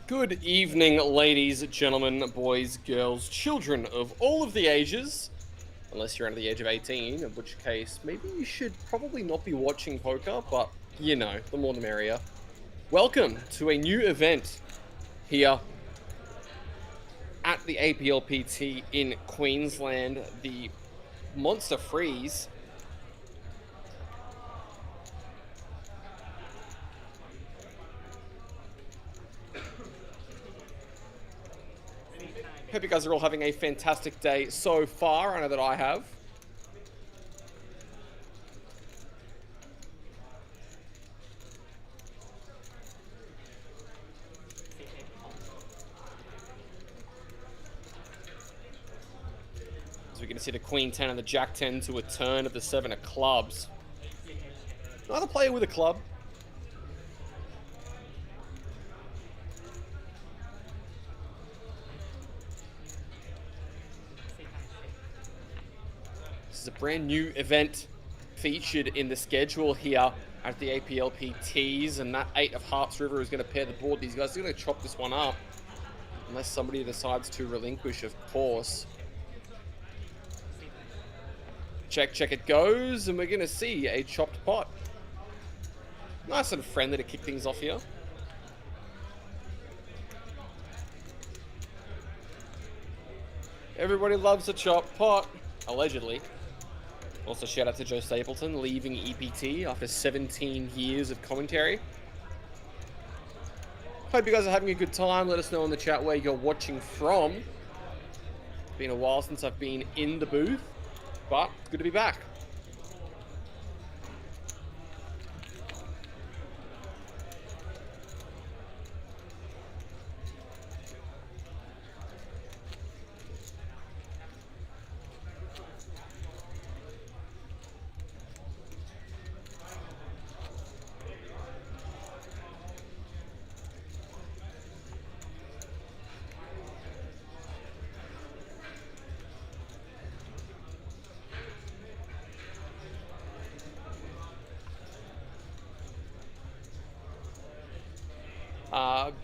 Good evening, ladies, gentlemen, boys, girls, children of all of the ages. Unless you're under the age of 18, in which case maybe you should probably not be watching poker, but you know, the more the merrier. Welcome to a new event here at the Aplpt in Queensland, the Monster Freeze. Hope you guys are all having a fantastic day so far. I know that I have. As we can see the Queen 10 and the Jack 10 to a turn of the 7 of clubs. Another player with a club. A brand new event featured in the schedule here at the Aplpts, and that 8 of Hearts River is going to pair the board. These guys are going to chop this one up unless somebody decides to relinquish, of course. Check it goes, and we're going to see a chopped pot. Nice and friendly to kick things off here. Everybody loves a chopped pot, allegedly. Also, shout out to Joe Stapleton, leaving EPT after 17 years of commentary. Hope you guys are having a good time. Let us know in the chat where you're watching from. It's been a while since I've been in the booth, but it's good to be back.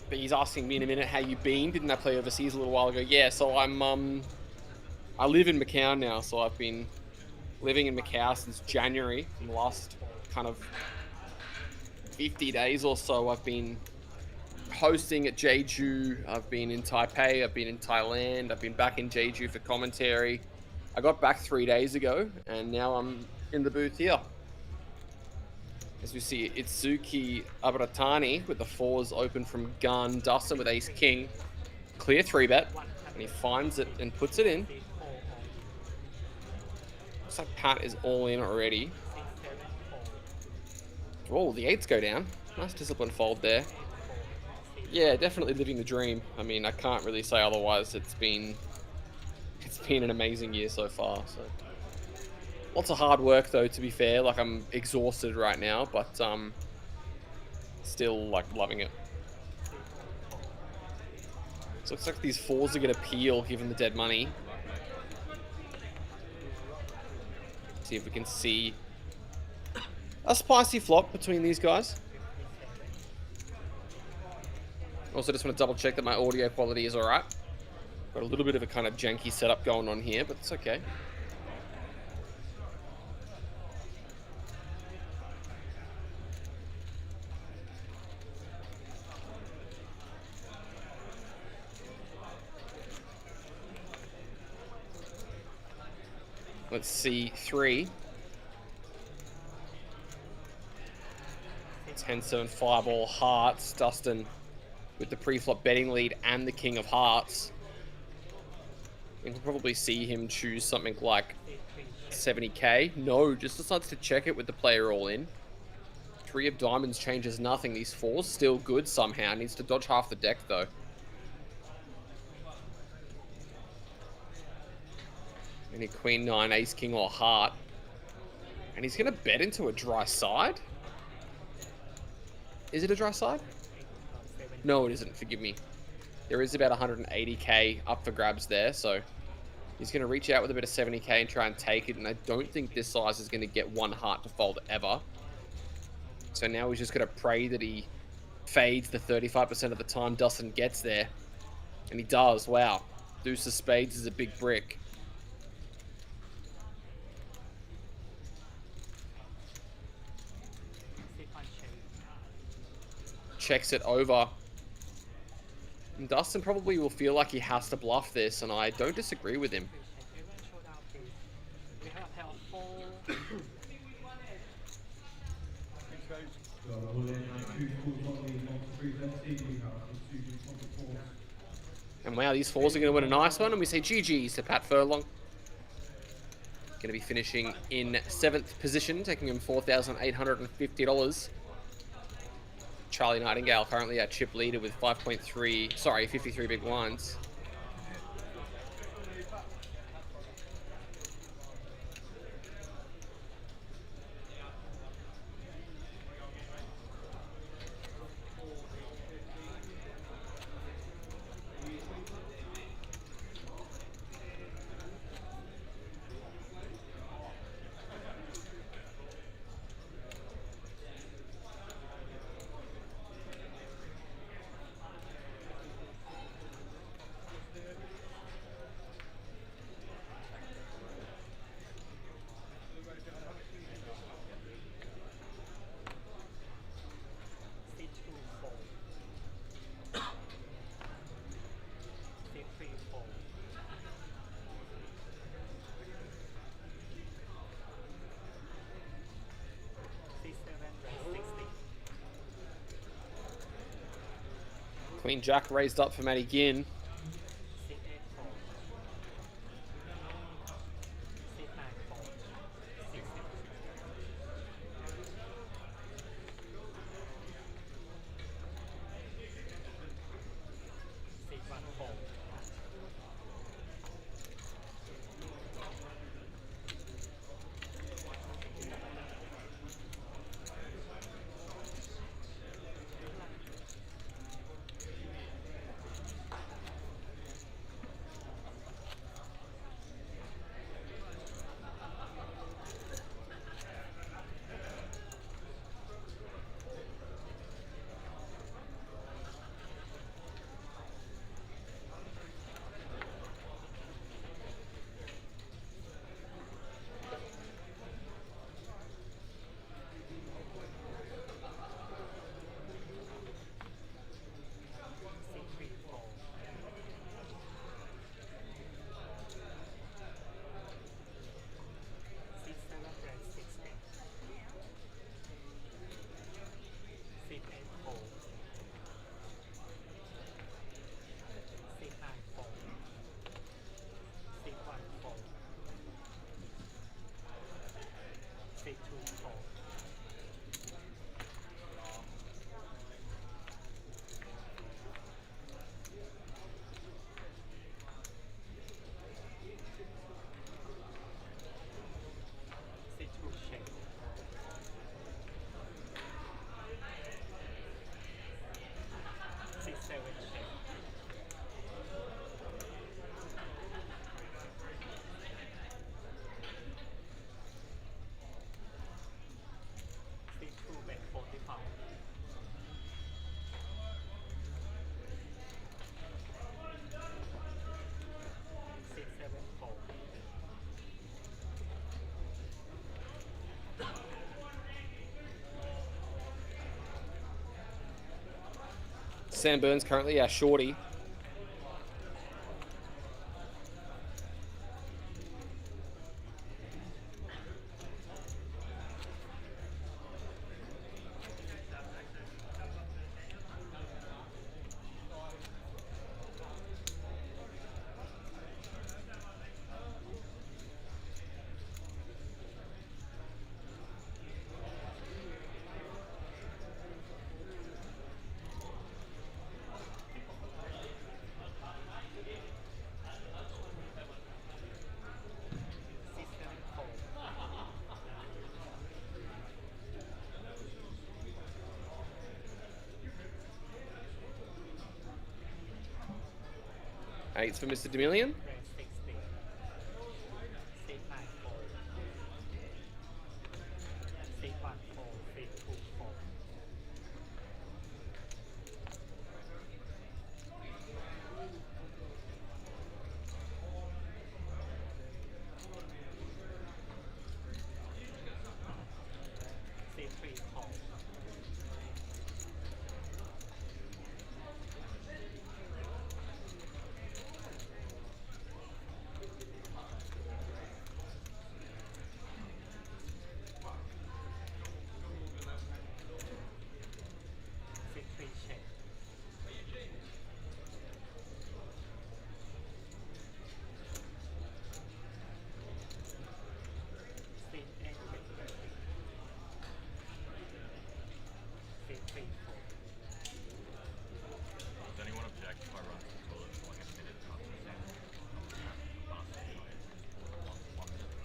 But he's asking me in a minute, how you been? Didn't I play overseas a little while ago? Yeah, so I live in Macau now, so I've been living in Macau since January. In the last kind of 50 days or so, I've been hosting at Jeju. I've been in Taipei, I've been in Thailand, I've been back in Jeju for commentary. I got back 3 days ago, and now I'm in the booth here. As we see Itsuki Abratani with the 4s open from gun. Dustin with ace king. Clear 3-bet. And he finds it and puts it in. Looks like Pat is all in already. Oh, the 8s go down. Nice discipline fold there. Yeah, definitely living the dream. I mean, I can't really say otherwise. It's been an amazing year so far. So. Lots of hard work, though, to be fair. Like, I'm exhausted right now, but still, like, loving it. So looks like these 4s are going to peel, given the dead money. See if we can see a spicy flop between these guys. Also, just want to double check that my audio quality is alright. Got a little bit of a kind of janky setup going on here, but it's okay. Let's see, 3. 10-7 fireball hearts. Dustin with the pre-flop betting lead and the king of hearts. You can probably see him choose something like 70k. No, just decides to check it with the player all in. 3 of diamonds changes nothing. These 4s still good somehow. Needs to dodge half the deck though. Any queen 9, ace king or heart. And he's going to bet into a dry side? Is it a dry side? No, it isn't. Forgive me. There is about 180k up for grabs there, so he's going to reach out with a bit of 70k and try and take it, and I don't think this size is going to get one heart to fold ever. So now he's just going to pray that he fades the 35% of the time Dustin gets there. And he does. Wow. Deuce of spades is a big brick. Checks it over. And Dustin probably will feel like he has to bluff this, and I don't disagree with him. And wow, these fours are going to win a nice one, and we say GG's to Pat Furlong. Going to be finishing in 7th position, taking him $4,850. Charlie Nightingale currently our chip leader with 53 big blinds. Queen Jack raised up for Matty Ginn. Sam Burns currently our shorty. Eights for Mr. Demillion.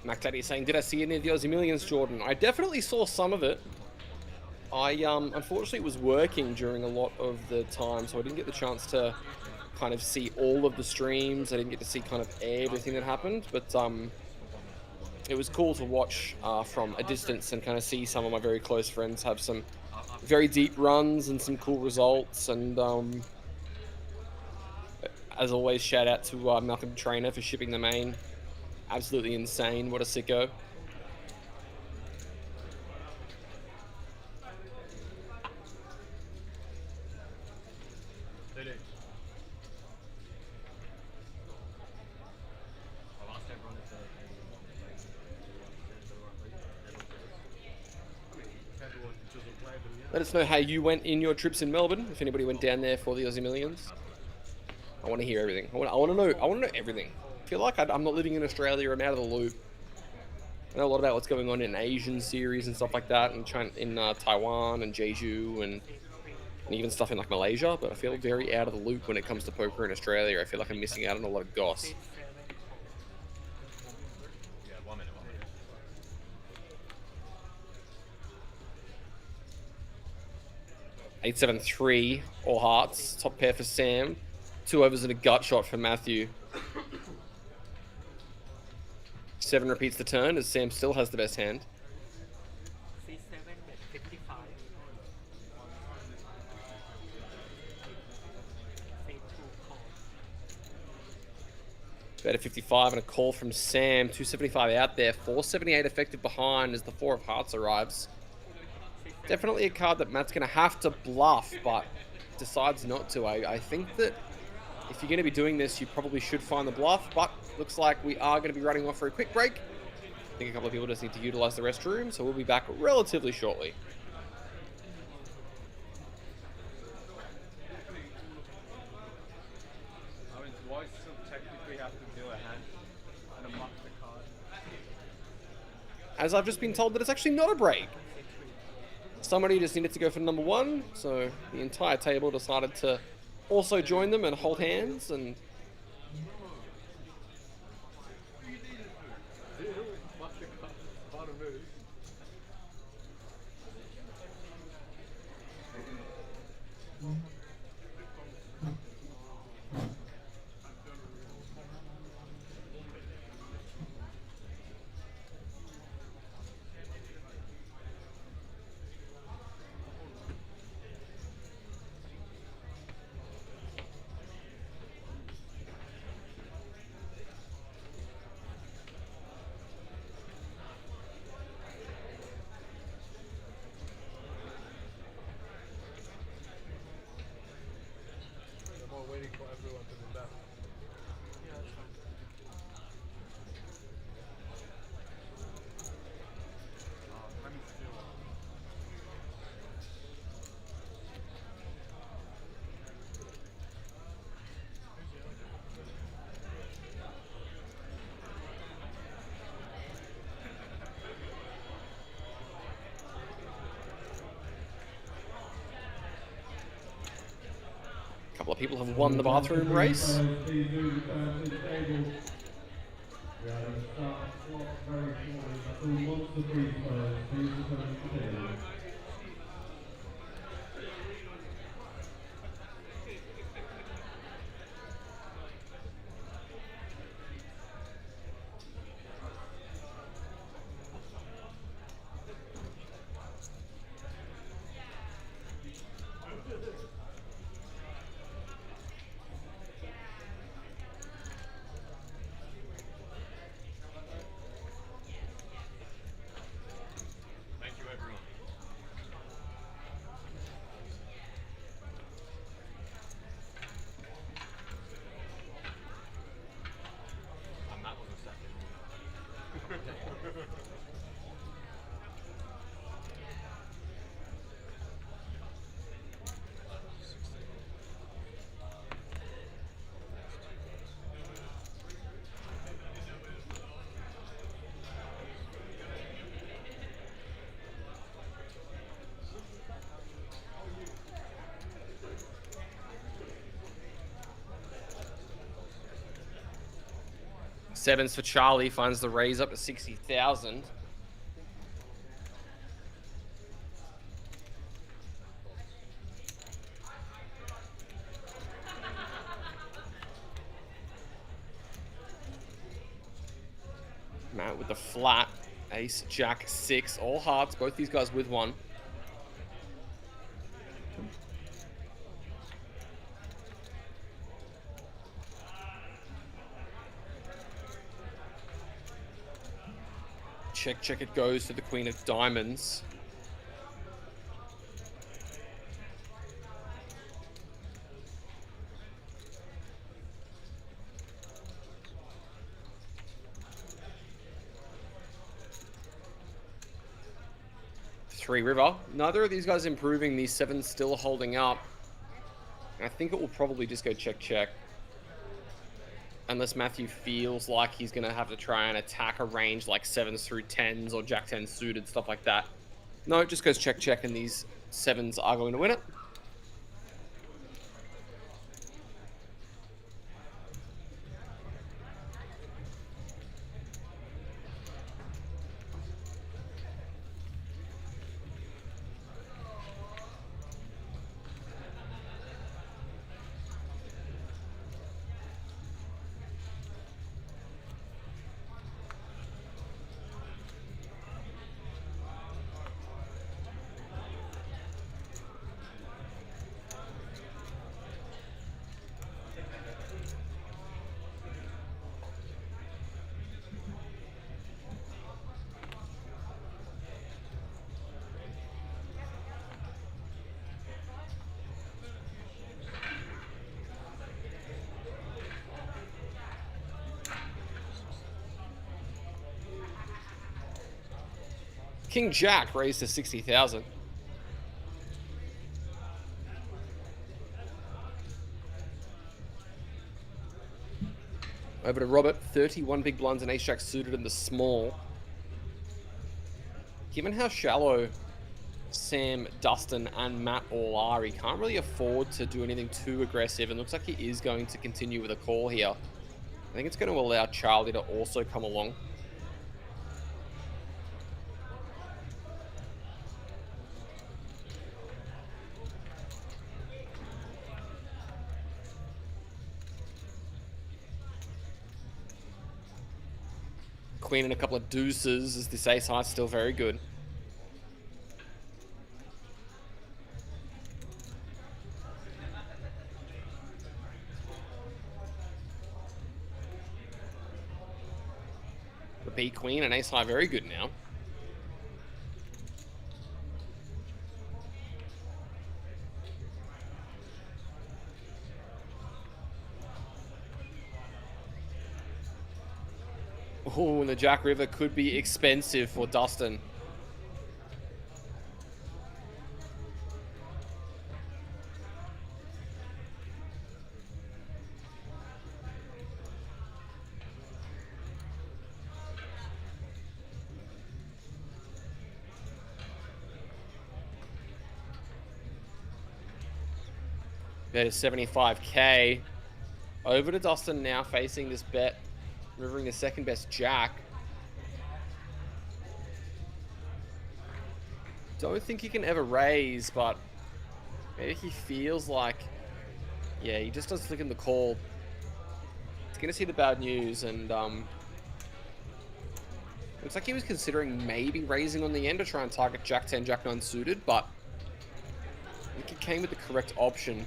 Mac Daddy saying, did I see any of the Aussie Millions, Jordan? I definitely saw some of it. I unfortunately was working during a lot of the time, so I didn't get the chance to kind of see all of the streams. I didn't get to see kind of everything that happened, but it was cool to watch from a distance and kind of see some of my very close friends have some very deep runs and some cool results. And as always, shout out to Malcolm Trainer for shipping the main. Absolutely insane. What a sicko. Let us know how you went in your trips in Melbourne. If anybody went down there for the Aussie Millions, I want to hear everything. I want to know. I want to know everything. I feel like I'm not living in Australia. I'm out of the loop. I know a lot about what's going on in Asian series and stuff like that, and China, in Taiwan and Jeju, and even stuff in like Malaysia. But I feel very out of the loop when it comes to poker in Australia. I feel like I'm missing out on a lot of goss. 8-7-3, all hearts. Top pair for Sam. 2 overs and a gut shot for Matthew. 7 repeats the turn as Sam still has the best hand. C7 at 55. C2 call. Bet at 55 and a call from Sam. 275 out there. 478 effective behind as the 4 of hearts arrives. Definitely a card that Matt's going to have to bluff, but decides not to. I think that if you're going to be doing this, you probably should find the bluff, but looks like we are going to be running off for a quick break. I think a couple of people just need to utilize the restroom, so we'll be back relatively shortly. I mean, why still technically have to deal a hand and a muck the card? As I've just been told that it's actually not a break. Somebody just needed to go for number 1, so the entire table decided to also join them and hold hands. And Waiting for everyone to be back. Yeah, that's fine. Let me steal one. a couple of people have won the bathroom race. Thank you, everyone. And that was a second. Sevens for Charlie, finds the raise up to 60,000. Matt with the flat. Ace, Jack, 6. All hearts. Both these guys with 1. Check, check, it goes to the Queen of Diamonds. Three river. Neither of these guys improving. These 7s still holding up. And I think it will probably just go check, check. Unless Matthew feels like he's going to have to try and attack a range like 7s through 10s or Jack 10 suited, stuff like that. No, it just goes check, check, and these 7s are going to win it. King Jack raised to 60,000. Over to Robert, 31 big blinds and ace jack suited in the small. Given how shallow Sam, Dustin, and Matt all are, he can't really afford to do anything too aggressive, and looks like he is going to continue with a call here. I think it's going to allow Charlie to also come along. Queen and a couple of deuces, as this ace high is still very good. The B queen and ace high very good now. Oh, and the Jack River could be expensive for Dustin. Bet is 75k. Over to Dustin now, facing this bet. Rivering the second best Jack. Don't think he can ever raise, but maybe he feels like, yeah, he just does flick in the call. He's going to see the bad news, and looks like he was considering maybe raising on the end to try and target Jack 10, Jack 9 suited, but I think he came with the correct option,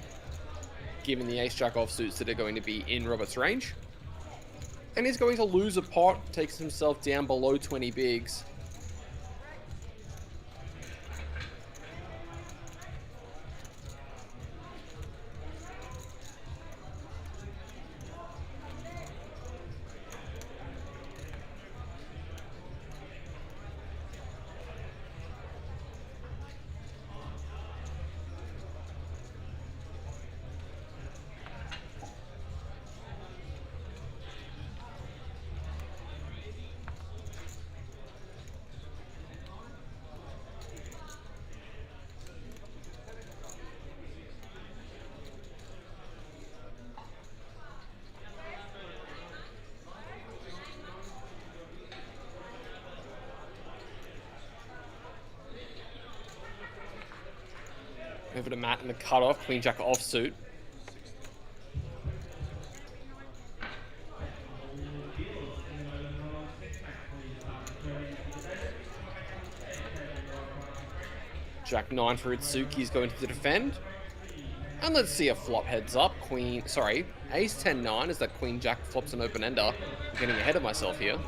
given the ace jack offsuits that are going to be in Robert's range. And he's going to lose a pot, takes himself down below 20 bigs. Over to Matt in the cutoff. Queen Jack offsuit. Jack 9 for Itsuki is going to defend. And let's see a flop heads up. Ace 10 9 as that Queen Jack flops an open ender. I'm getting ahead of myself here.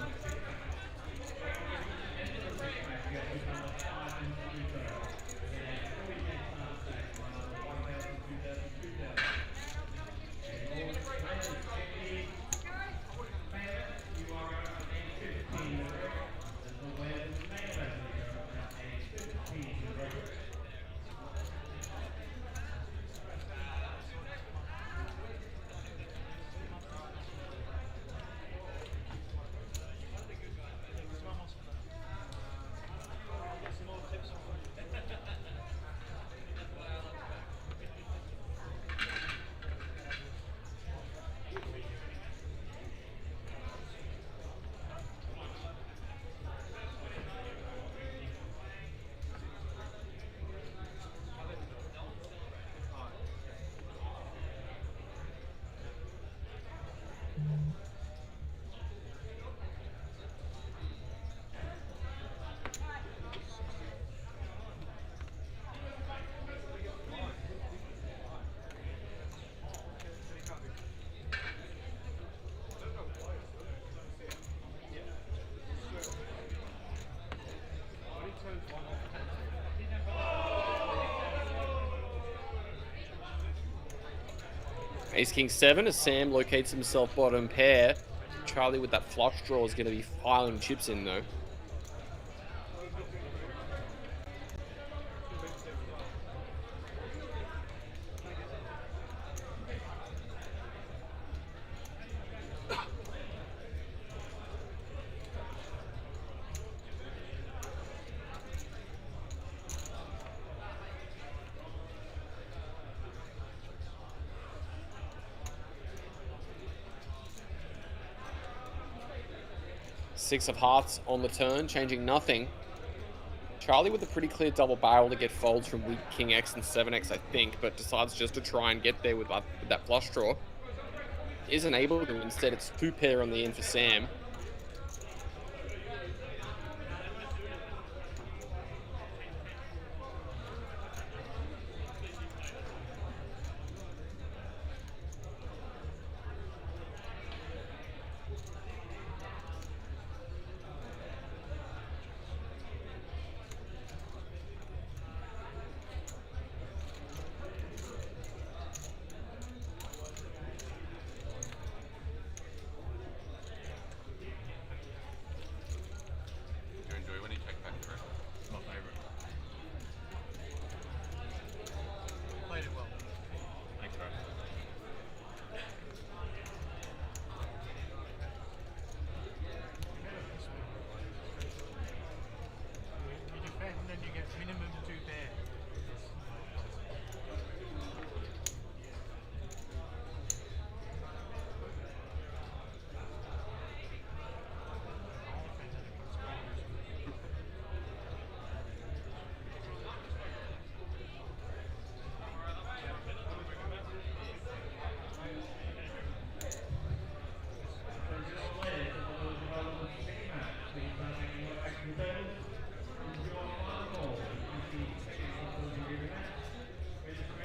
Ace King 7 as Sam locates himself bottom pair. Charlie with that flush draw is going to be filing chips in though. Six of hearts on the turn, changing nothing. Charlie with a pretty clear double barrel to get folds from weak King X and 7X, I think, but decides just to try and get there with that flush draw. Isn't able to, instead it's two pair on the end for Sam.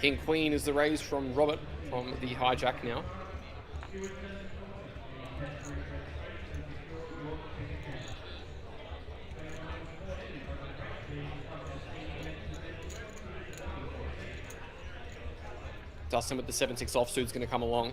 King Queen is the raise from Robert from the hijack now. Dustin with the 7-6 offsuit is going to come along.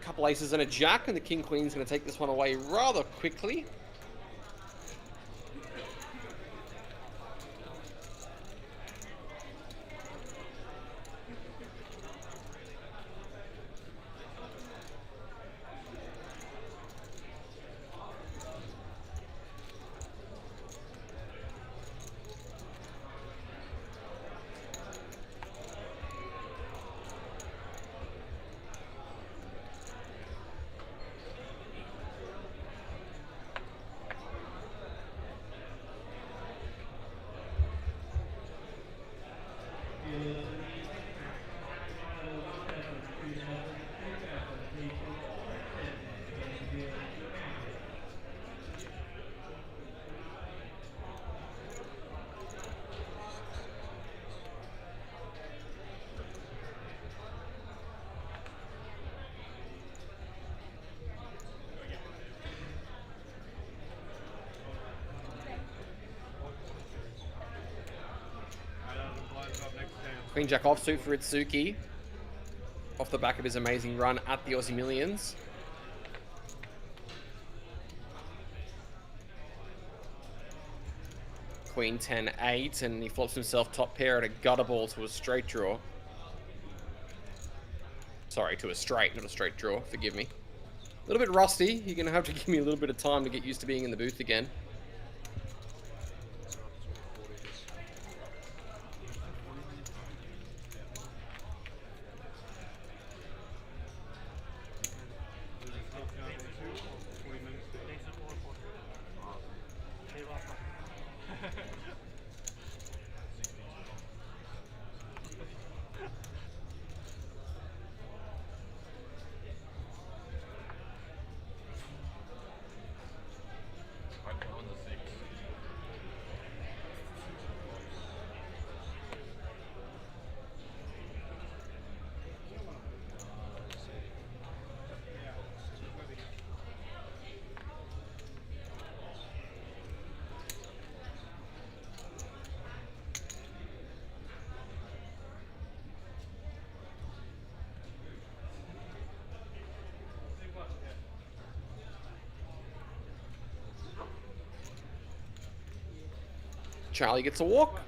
Couple aces and a jack, and the King Queen's going to take this one away rather quickly. Queen Jack offsuit for Itsuki. Off the back of his amazing run at the Aussie Millions. Queen 10-8, and he flops himself top pair at a gutter ball to a straight draw. Sorry, to a straight, not a straight draw. Forgive me. A little bit rusty. You're going to have to give me a little bit of time to get used to being in the booth again. Charlie gets a walk.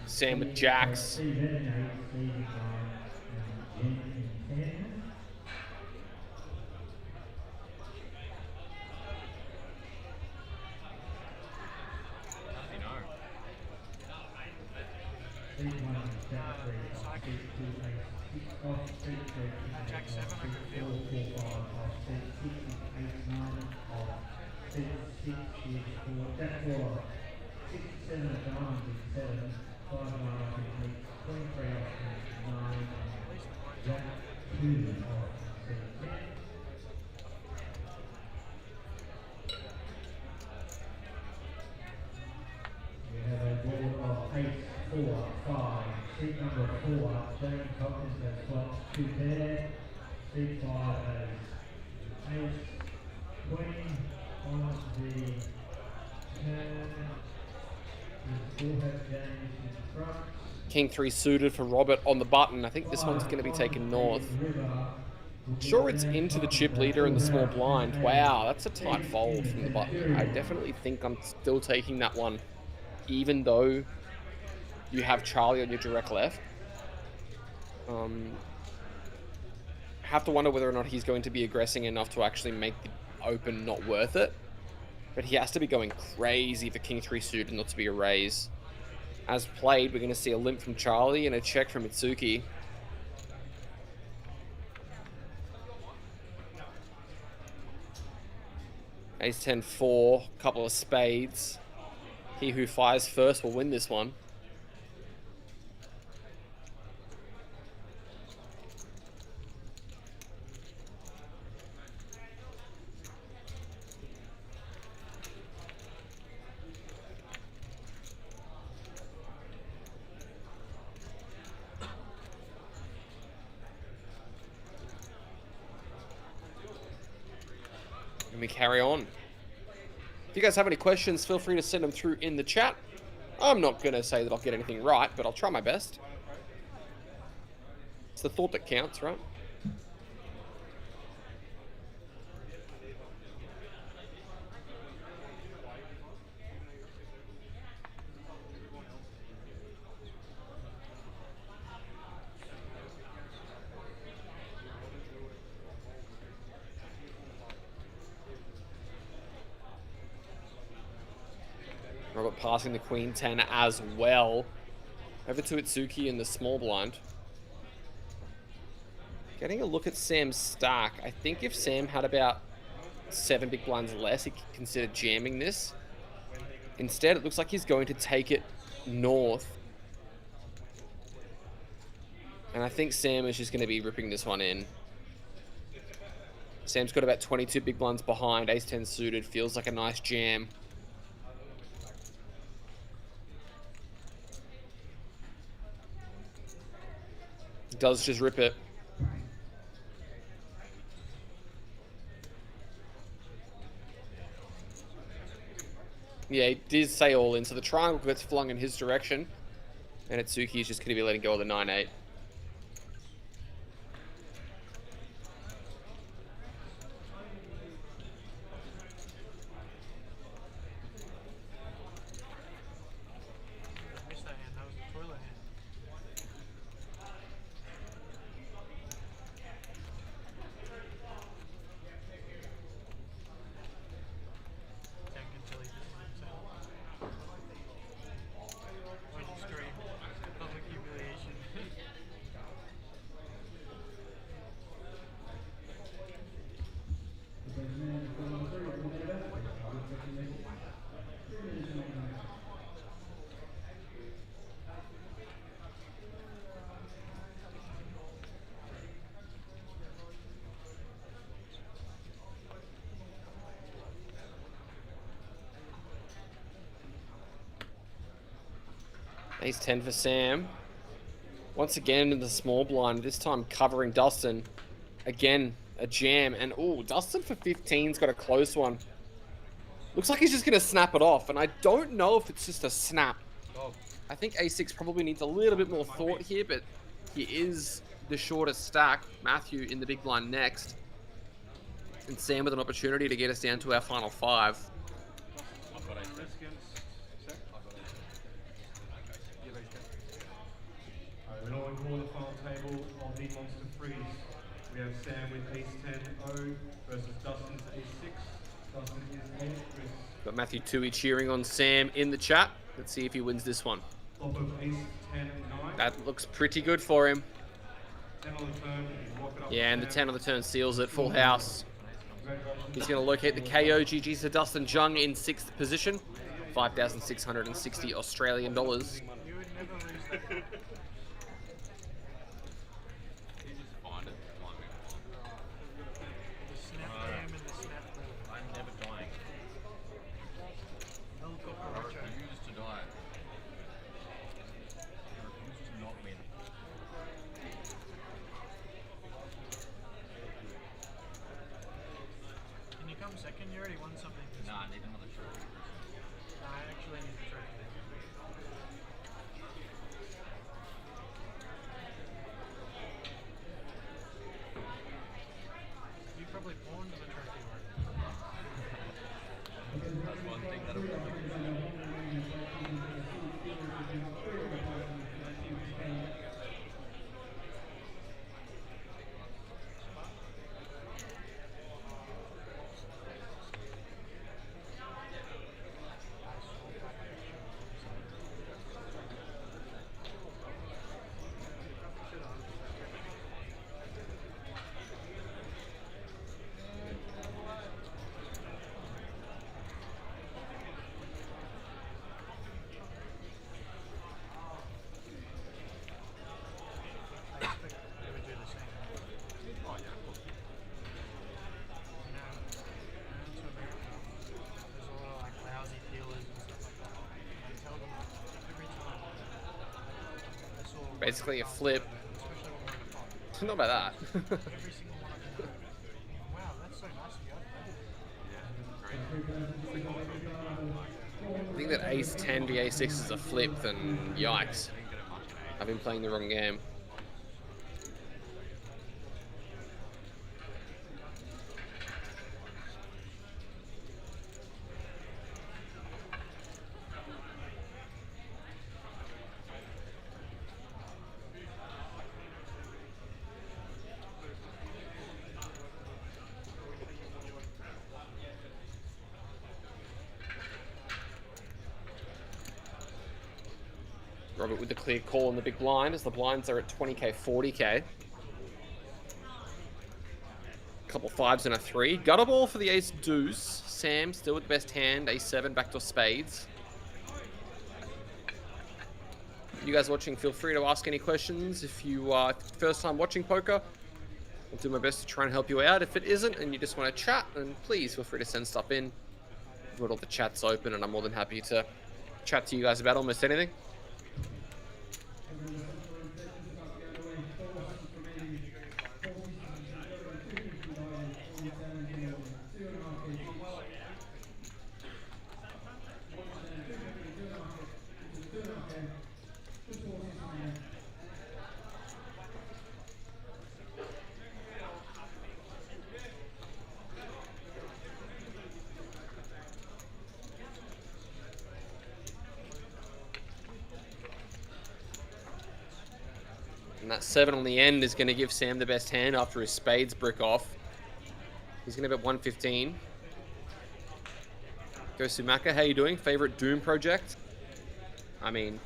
Sam with jacks. King 3 suited for Robert on the button. I think this one's going to be taken north. Sure, it's into the chip leader and the small blind. Wow, that's a tight fold from the button. I definitely think I'm still taking that one, even though you have Charlie on your direct left. Have to wonder whether or not he's going to be aggressing enough to actually make the open not worth it. But he has to be going crazy for King 3 suited not to be a raise. As played, we're going to see a limp from Charlie and a check from Itsuki. Ace 10-4, couple of spades. He who fires first will win this one. And we carry on. If you guys have any questions, feel free to send them through in the chat. I'm not going to say that I'll get anything right, but I'll try my best. It's the thought that counts, right? up passing the queen 10 as well. Over to Itsuki in the small blind. Getting a look at Sam's stack. I think if Sam had about 7 big blinds less, he could consider jamming this. Instead, it looks like he's going to take it north. And I think Sam is just going to be ripping this one in. Sam's got about 22 big blinds behind. Ace-10 suited. Feels like a nice jam. Does just rip it. Yeah, he did say all in. So the triangle gets flung in his direction. And Itsuki is just going to be letting go of the 9-8. Missed that hand. That was the toilet hand. Tank until he pisses himself. When you scream, public humiliation. Ace-10 for Sam. Once again in the small blind, this time covering Dustin. Again, a jam. And, ooh, Dustin for 15's got a close one. Looks like he's just going to snap it off. And I don't know if it's just a snap. I think A6 probably needs a little bit more thought here, but he is the shortest stack. Matthew in the big blind next. And Sam with an opportunity to get us down to our final 5. We're now on the final table of the Monster Freeze. We have Sam with Ace-10-0 versus Dustin's Ace-6. Dustin is 8. Got Matthew Tui cheering on Sam in the chat. Let's see if he wins this one. Flop of Ace-10-9. That looks pretty good for him. 10 on the turn. Lock it up. Yeah, and the 10 on the turn seals it. Full house. He's going to locate the KO. GG's to Dustin Jung in 6th position. 5,660 Australian dollars. You would never lose that. The snap cam and the snap ball. I'm never dying. Helicopter I retro. refuse to die. I refuse to not win. Can you come second? You already won something. Nah, I need another trophy. Nah, I actually need the trophy. You probably pawned the trophy one. That's one thing that'll I expect they would do the same. Oh, yeah, of course. You know, to America, there's a lot of like lousy dealers and stuff like that. And I tell them every time. I saw one Basically a card flip. especially when we're in a pot. Not about that. Every single one of them. Wow, that's so nice of you. I think that Ace-10 v A6 is a flip, then yikes. I've been playing the wrong game. Robert with the clear call on the big blind as the blinds are at 20k, 40k. Couple fives and a 3. Gutter ball for the ace deuce. Sam still with the best hand. Ace 7 backdoor spades. You guys watching, feel free to ask any questions. If you are first time watching poker, I'll do my best to try and help you out. If it isn't and you just want to chat, then please feel free to send stuff in. I've got all the chats open and I'm more than happy to chat to you guys about almost anything. And that 7 on the end is going to give Sam the best hand after his spades brick off. He's going to bet 115. Go Sumaka, how you doing? Favorite Doom project? I mean...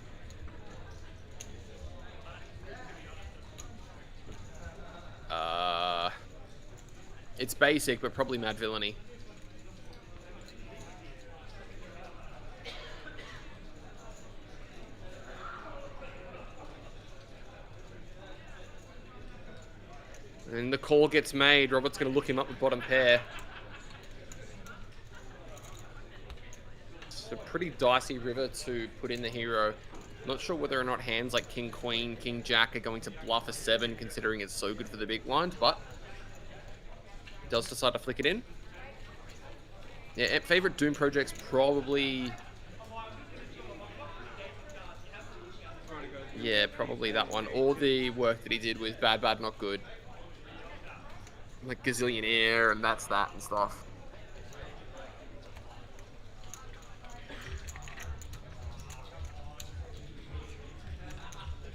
it's basic, but probably Mad Villainy. And the call gets made. Robert's going to look him up with bottom pair. It's a pretty dicey river to put in the hero. Not sure whether or not hands like King Queen, King Jack are going to bluff a 7 considering it's so good for the big blind, but does decide to flick it in. Yeah, favorite Doom projects probably... yeah, probably that one. Or the work that he did with Bad Bad Not Good. Like Gazillionaire and That's That and stuff.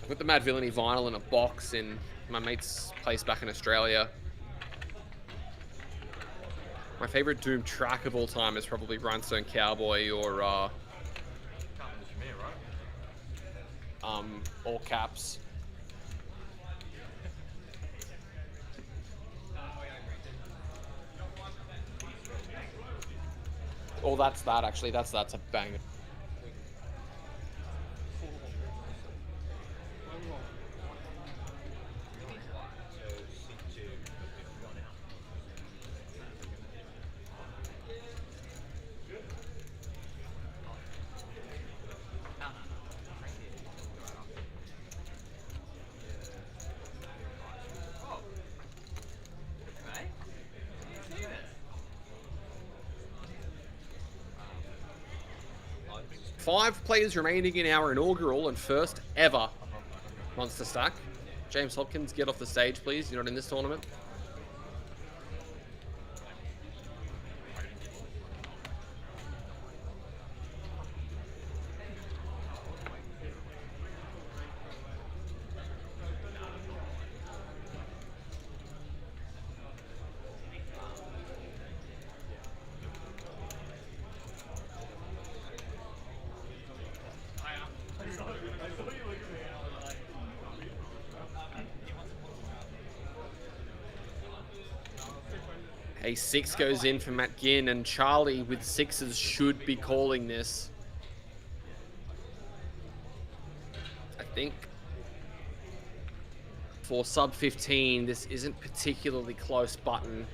I've got the Mad Villainy vinyl in a box in my mate's place back in Australia. My favorite Doom track of all time is probably Rhinestone Cowboy or all caps. Oh, That's That actually. That's a banger. Five players remaining in our inaugural and first ever Monster Stack. James Hopkins, get off the stage, please. You're not in this tournament. A 6 goes in for Matt Ginn, and Charlie with 6s should be calling this. I think for sub 15, this isn't particularly close button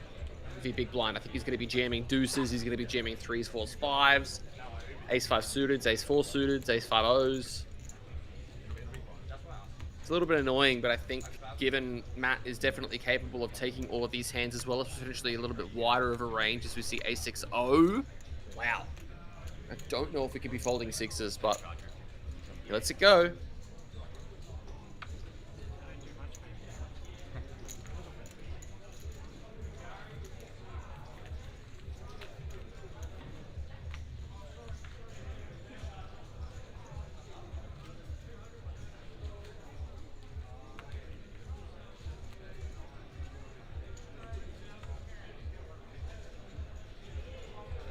v big blind. I think he's going to be jamming deuces, he's going to be jamming 3s, 4s, 5s, ace 5 suited, ace 4 suited, ace 5 O's. It's a little bit annoying, but I think given Matt is definitely capable of taking all of these hands as well as potentially a little bit wider of a range as we see a6-0. Wow. I don't know if we could be folding 6s, but he lets it go.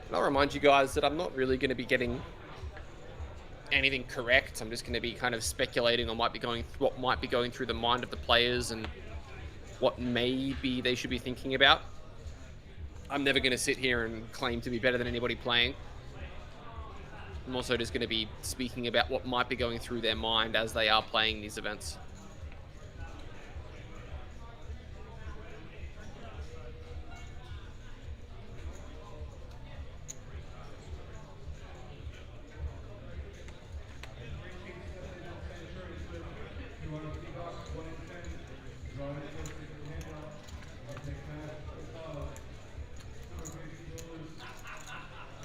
And I'll remind you guys that I'm not really going to be getting anything correct brackets. I'm just going to be kind of speculating on what might be going through the mind of the players and what maybe they should be thinking about. I'm never going to sit here and claim to be better than anybody playing. I'm also just going to be speaking about what might be going through their mind as they are playing these events.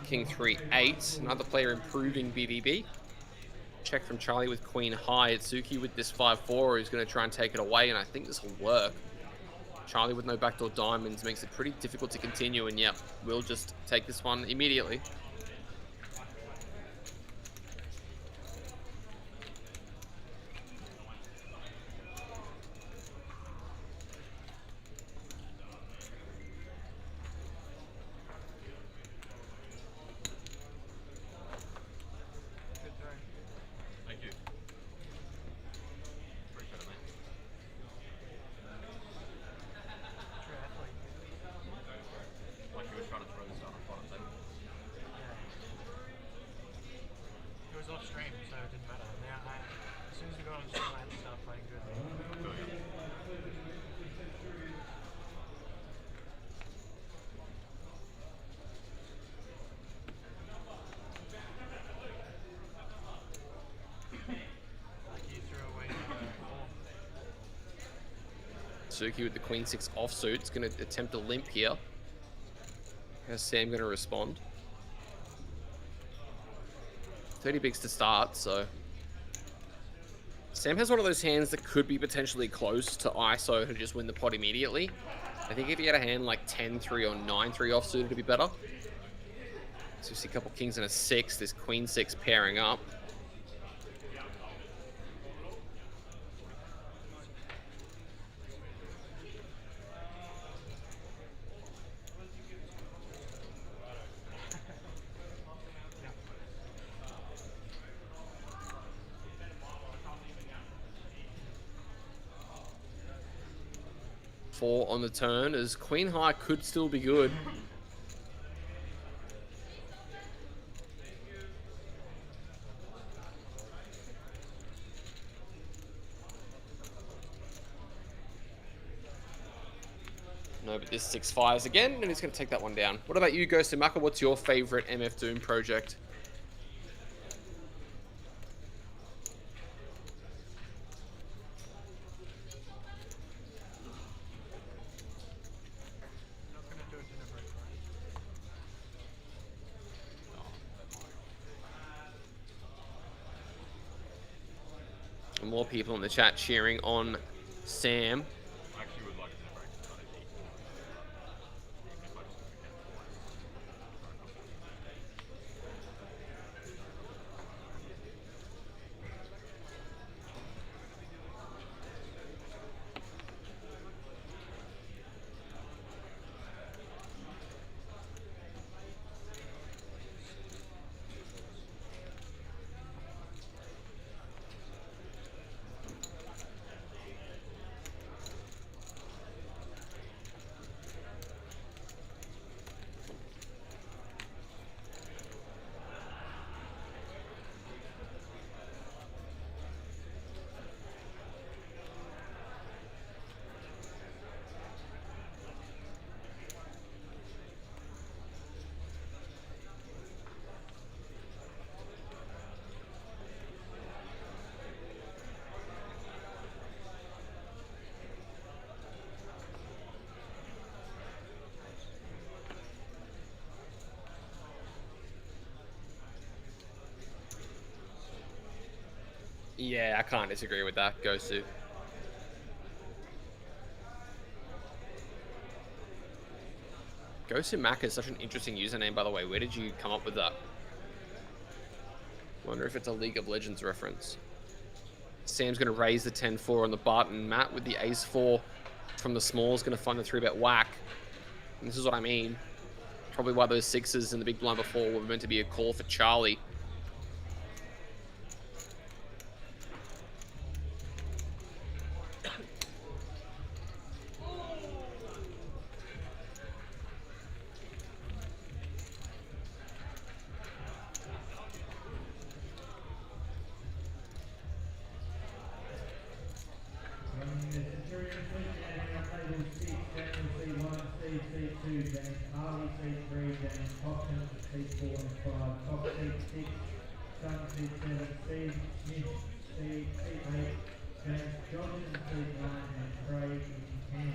King 3-8, another player improving BBB. Check from Charlie with Queen High. Itsuki with this 5-4 who's going to try and take it away, and I think this will work. Charlie with no backdoor diamonds makes it pretty difficult to continue, and yep, we'll just take this one immediately. Thank you. Appreciate it, mate. True athlete. Like you were trying to throw this on a bottom table. Yeah. It was off stream, so it didn't matter. Now, as soon as we got on stream, I had to start playing good. Like you threw away Itsuki with the Queen 6 offsuit is going to attempt a limp here. How's Sam going to respond? 30 bigs to start, so... Sam has one of those hands that could be potentially close to ISO to just win the pot immediately. I think if he had a hand like 10-3 or 9-3 offsuit, it'd be better. So you see a couple kings and a 6, this Queen 6 pairing up. Four on the turn, as Queen High could still be good. No, but this 6 fires again, and he's going to take that one down. What about you, Ghost and Maka? What's your favorite MF Doom project? not going to do a dinner break, right? And more people in the chat cheering on Sam. I actually would like to break it on a deep. Yeah, I can't disagree with that, Gosu. Gosu Mac is such an interesting username, by the way. Where did you come up with that? Wonder if it's a League of Legends reference. Sam's going to raise the 10-4 on the button. Matt with the ace-4 from the small is going to find the 3-bet whack. And this is what I mean. Probably why those 6s in the big blind before were meant to be a call for Charlie. seat C2, James Harley, seat 3, James Hopkins, seat 4 and 5, top seat 6, Sun, seat 7, Steve Smith, seat 8, James Johnson, seat 9, and Craig in 10.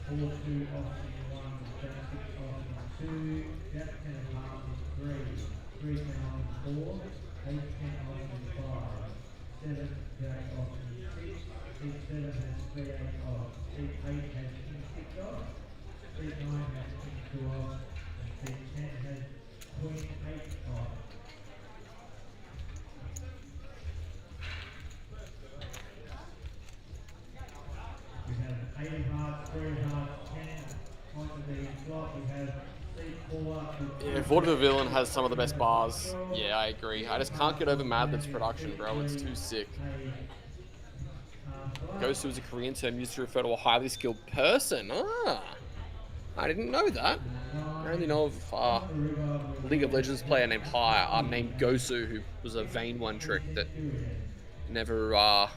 Four, 2, Austin 1, Jack 6, Austin 2, Jack 10 and Martin 3, 3, 10, Austin 4, 8, 10, Austin 5, 7, Jack Austin 6, seat 7 has 3, 8 off, seat 8 has King 6 off, seat 9 has King 2 off, and seat 10 has Queen 8 off. We have 8 of hearts, 3 of hearts, 10 onto the slot. We have seat 4. Yeah, Vaudevillian has some of the best bars. Yeah, I agree. I just can't get over Madlib's production, bro. It's too sick. Gosu is a Korean term used to refer to a highly skilled person. Ah, I didn't know that. I only know of League of Legends player named named Gosu, who was a vain one trick that never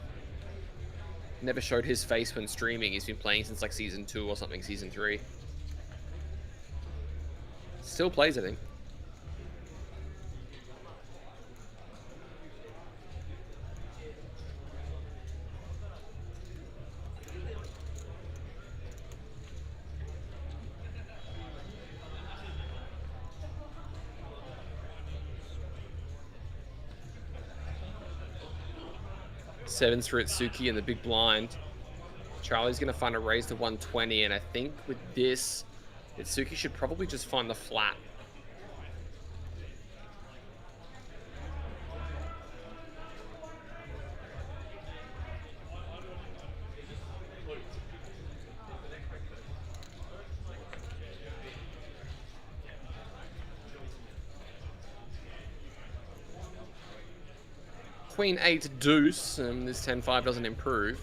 never showed his face when streaming. He's been playing since like season 2 or something, season 3. Still plays, I think. Sevens for Itsuki in the big blind. Charlie's going to find a raise to 120, and I think with this, Itsuki should probably just find the flat. Queen 8 deuce, and this 10-5 doesn't improve.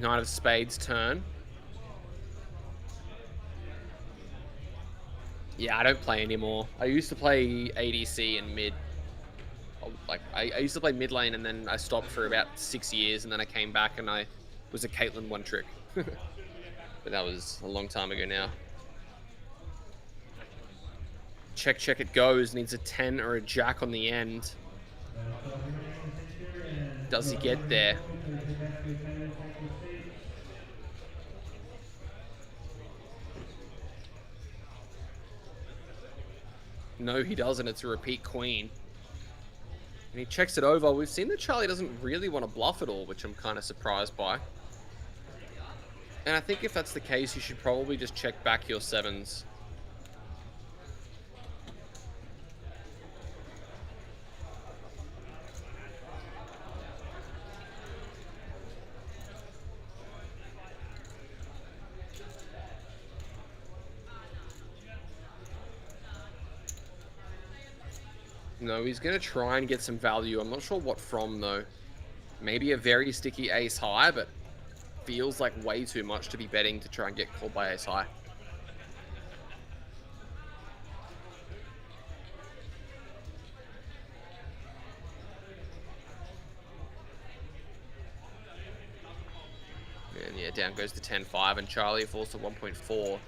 Knight of Spades turn. Yeah, I don't play anymore. I used to play ADC and mid. Like, I used to play mid lane, and then I stopped for about 6 years, and then I came back and I was a Caitlyn one trick. But that was a long time ago now. Check, check it goes. Needs a 10 or a jack on the end. Does he get there? No, he doesn't. It's a repeat queen. And he checks it over. We've seen that Charlie doesn't really want to bluff at all, which I'm kind of surprised by. And I think if that's the case, you should probably just check back your sevens. No, he's going to try and get some value. I'm not sure what from, though. Maybe a very sticky ace high, but feels like way too much to be betting to try and get called by ace high. And yeah, down goes to 10-5, and Charlie falls to 1.4.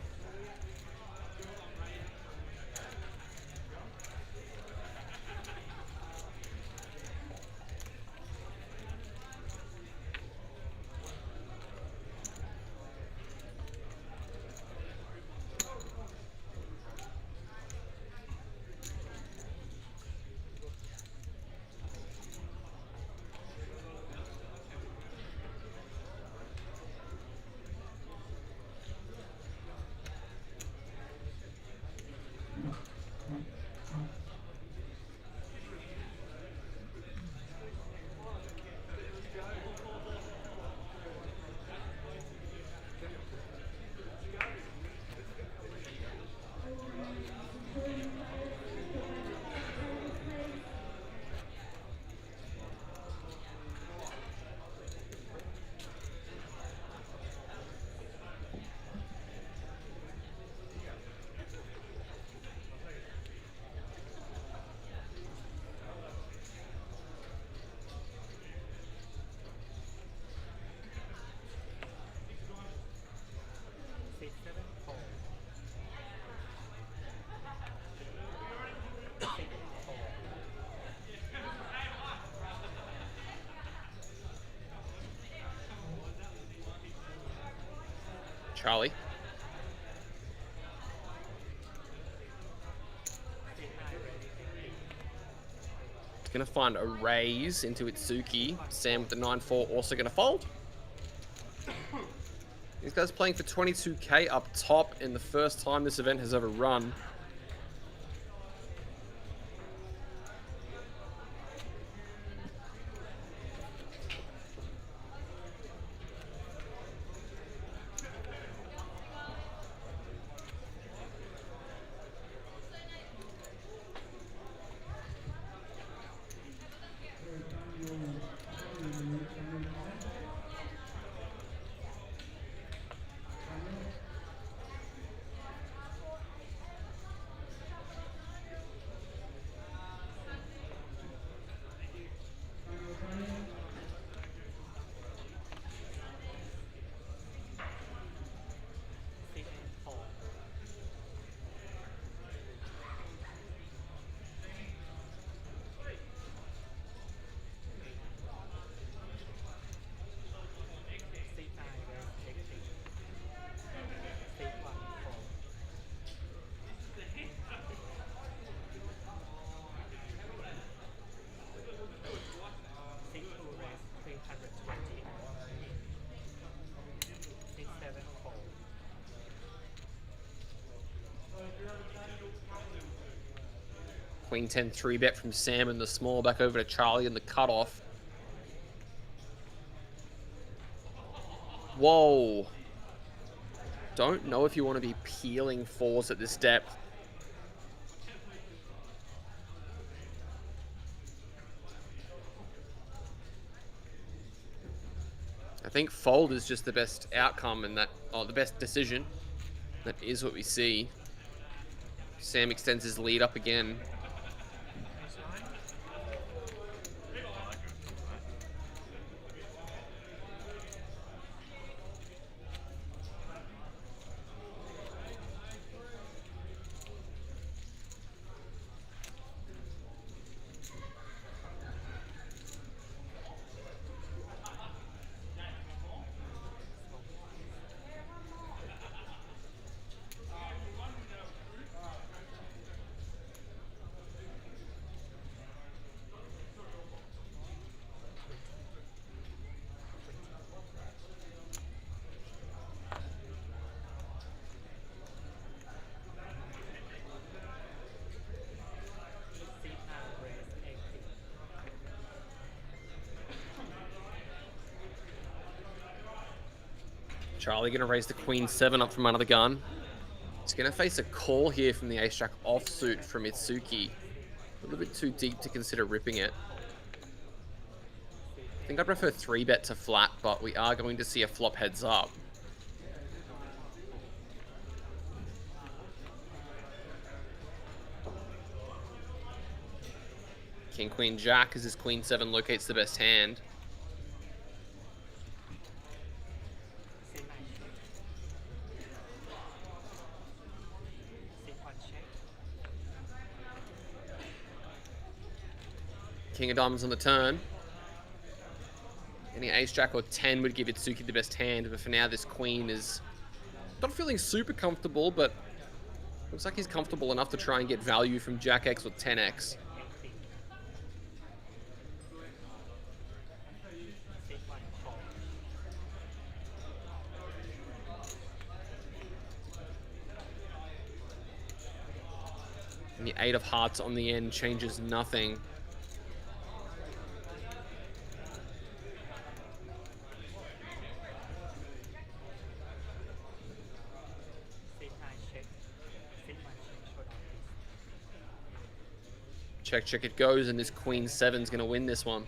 Charlie. Gonna find a raise into Itsuki. Sam with the 9-4 also gonna fold. These guys playing for 22k up top in the first time this event has ever run. Queen 10 3-bet from Sam in the small, back over to Charlie in the cutoff. Whoa. Don't know if you want to be peeling fours at this depth. I think fold is just the best outcome and that, oh, the best decision. That is what we see. Sam extends his lead up again. Charlie gonna raise the Queen 7 up from under the gun. He's gonna face a call here from the ace-jack offsuit from Itsuki. A little bit too deep to consider ripping it. I think I prefer 3-bet to flat, but we are going to see a flop heads up. King, Queen, Jack as his Queen 7 locates the best hand. King of diamonds on the turn. Any ace jack or 10 would give Itsuki the best hand, but for now this queen is not feeling super comfortable, but looks like he's comfortable enough to try and get value from Jack X or 10X. And the 8 of hearts on the end changes nothing. Check, check it goes, and this Queen 7's going to win this one.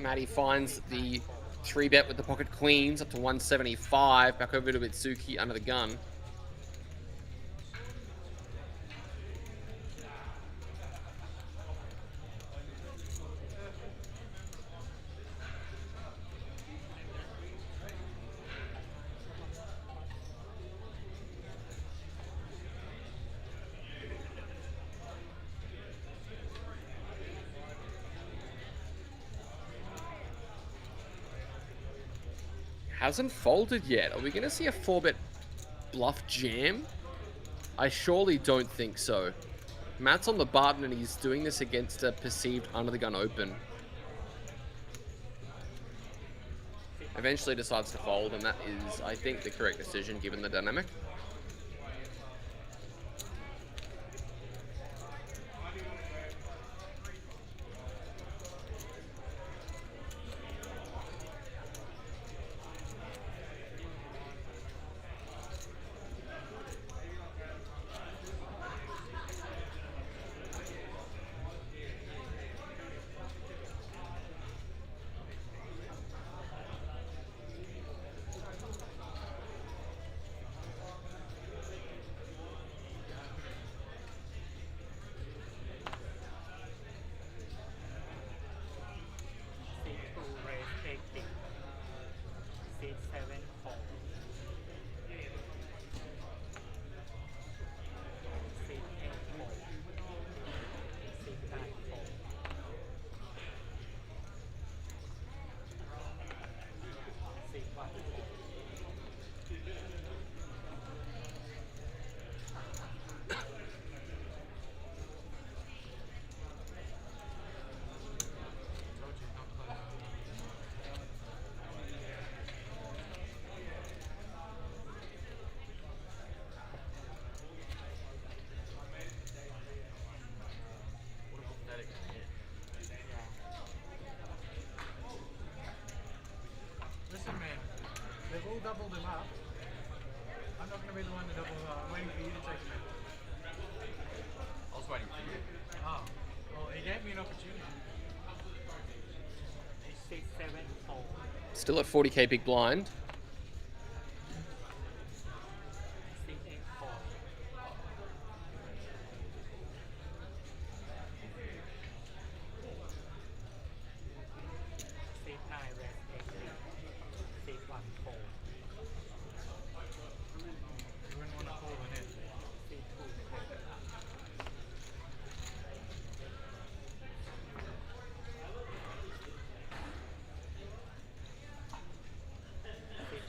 Matty finds the 3-bet with the pocket queens up to 175. Back over to Itsuki under the gun. Hasn't folded yet. Are we going to see a 4-bet bluff jam? I surely don't think so. Matt's on the button and he's doing this against a perceived under the gun open. Eventually decides to fold, and that is, I think, the correct decision given the dynamic. Listen, man, they've all doubled him up. I'm not going to be the one to double him up. I'm waiting for you to take him out. I was waiting for you. Oh, well, he gave me an opportunity. 6, 7, 4. Still at 40k big blind. 6, 8, 4. 6, 9, red, 8, 6, 1, 4. You wouldn't want to fold on it. 6, 2,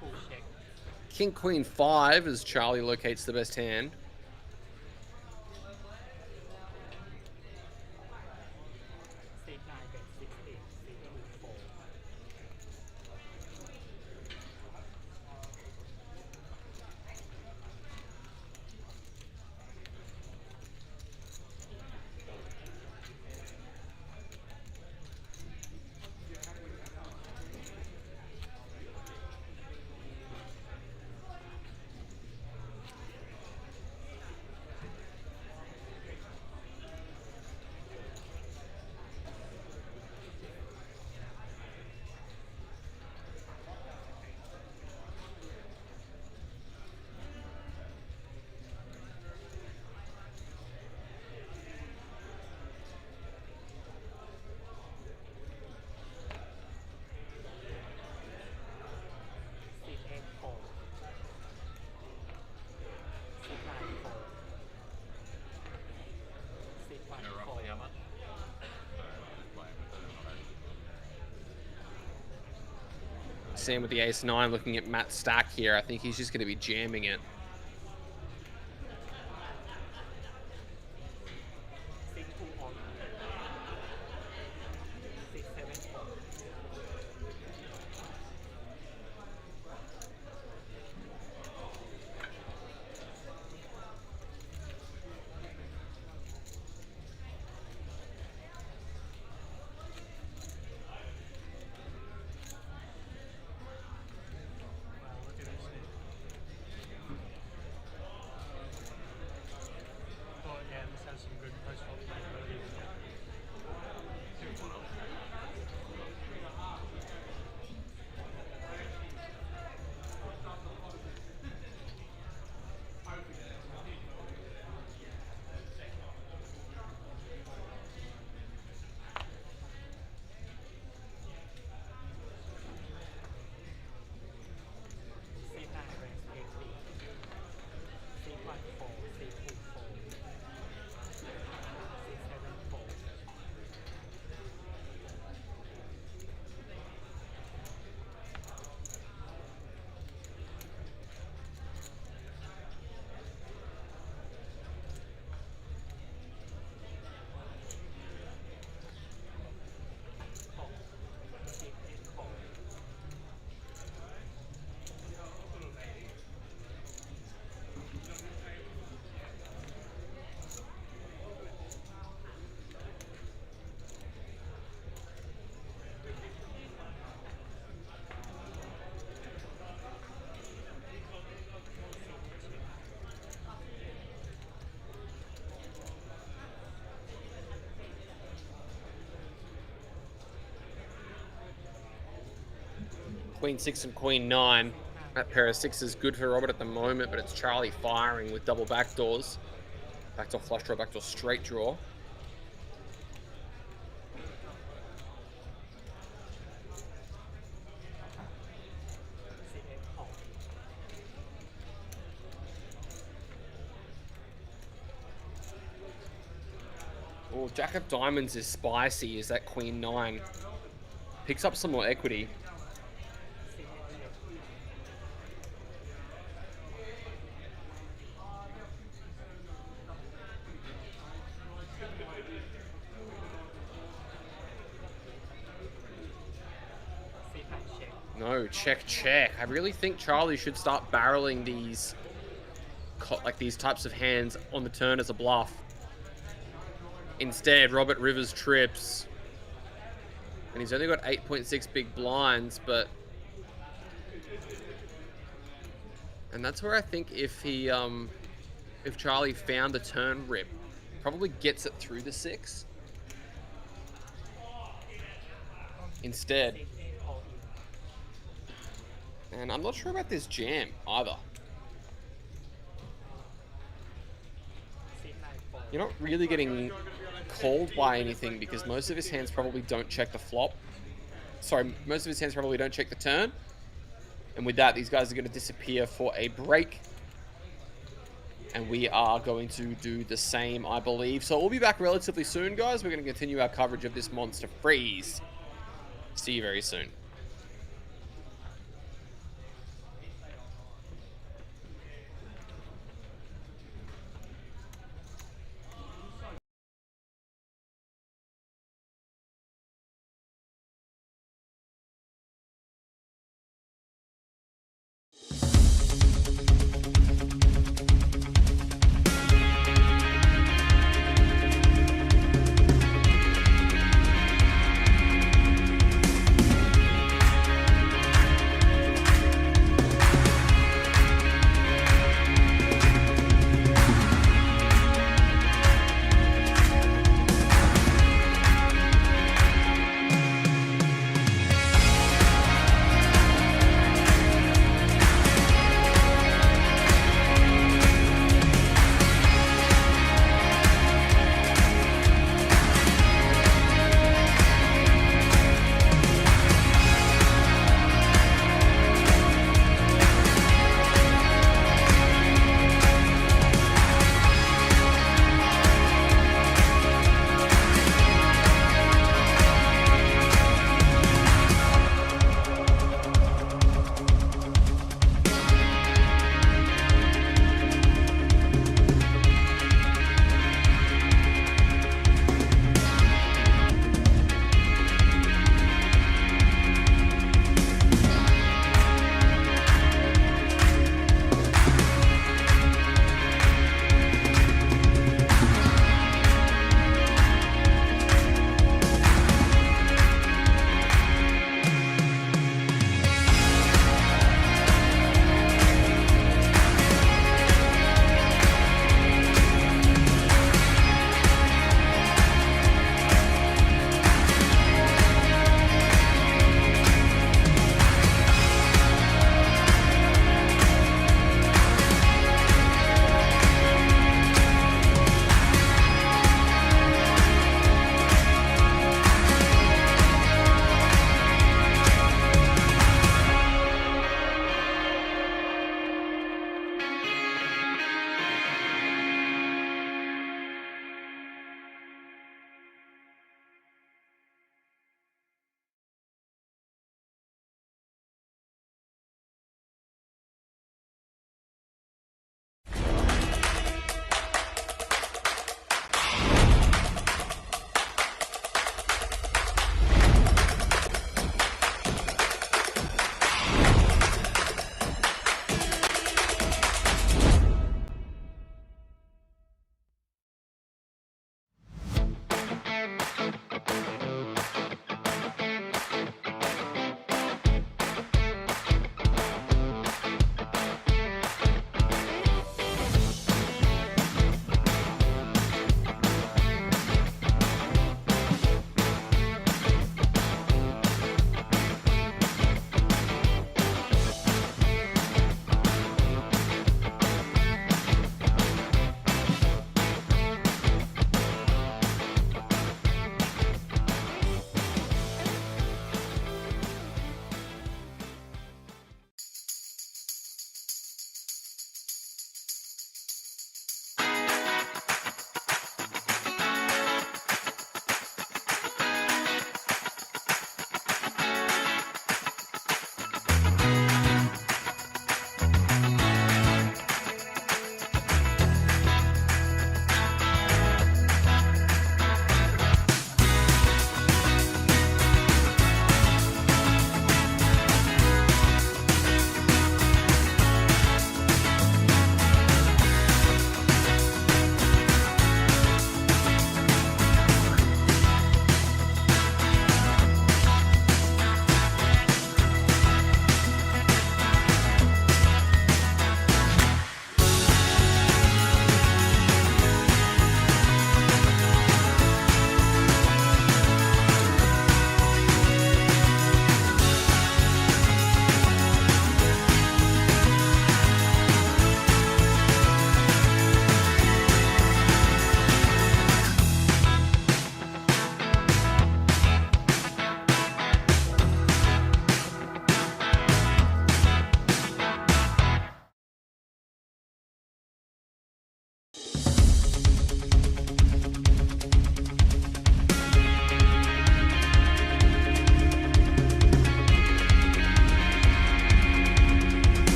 4. Check. King Queen 5 as Charlie locates the best hand. 6, 9, 6, 8, 6, 2, 4. You know roughly how much? Sam with the ace-9 looking at Matt's stack here. I think he's just going to be jamming it. Queen 6 and Queen 9. That pair of sixes good for Robert at the moment, but it's Charlie firing with double backdoors. Backdoor flush draw, backdoor straight draw. Oh, Jack of Diamonds is spicy. Is that Queen 9? Picks up some more equity. No, check, check. I really think Charlie should start barreling these, like these types of hands on the turn as a bluff. Instead, Robert Rivers trips. And he's only got 8.6 big blinds, but... And that's where I think if he, if Charlie found the turn rip, probably gets it through the 6. Instead. And I'm not sure about this jam either. You're not really getting called by anything because most of his hands probably don't check the flop. Sorry, most of his hands probably don't check the turn. And with that, these guys are going to disappear for a break. And we are going to do the same, I believe. So we'll be back relatively soon, guys. We're going to continue our coverage of this monster freeze. See you very soon.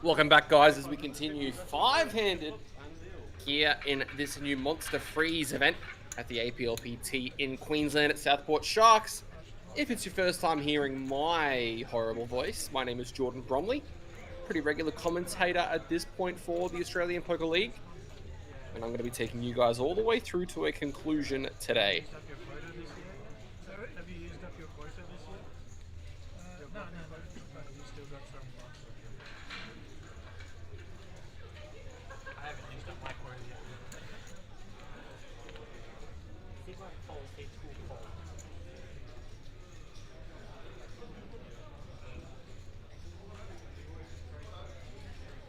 Welcome back, guys, as we continue five-handed here in this new Monster Freeze event at the Aplpt in Queensland at Southport Sharks. If it's your first time hearing my horrible voice, my name is Jordan Bromley, pretty regular commentator at this point for the Australian Poker League, and I'm going to be taking you guys all the way through to a conclusion today. Have you used up your quota this year? No, you still got some. I haven't used up my quota yet.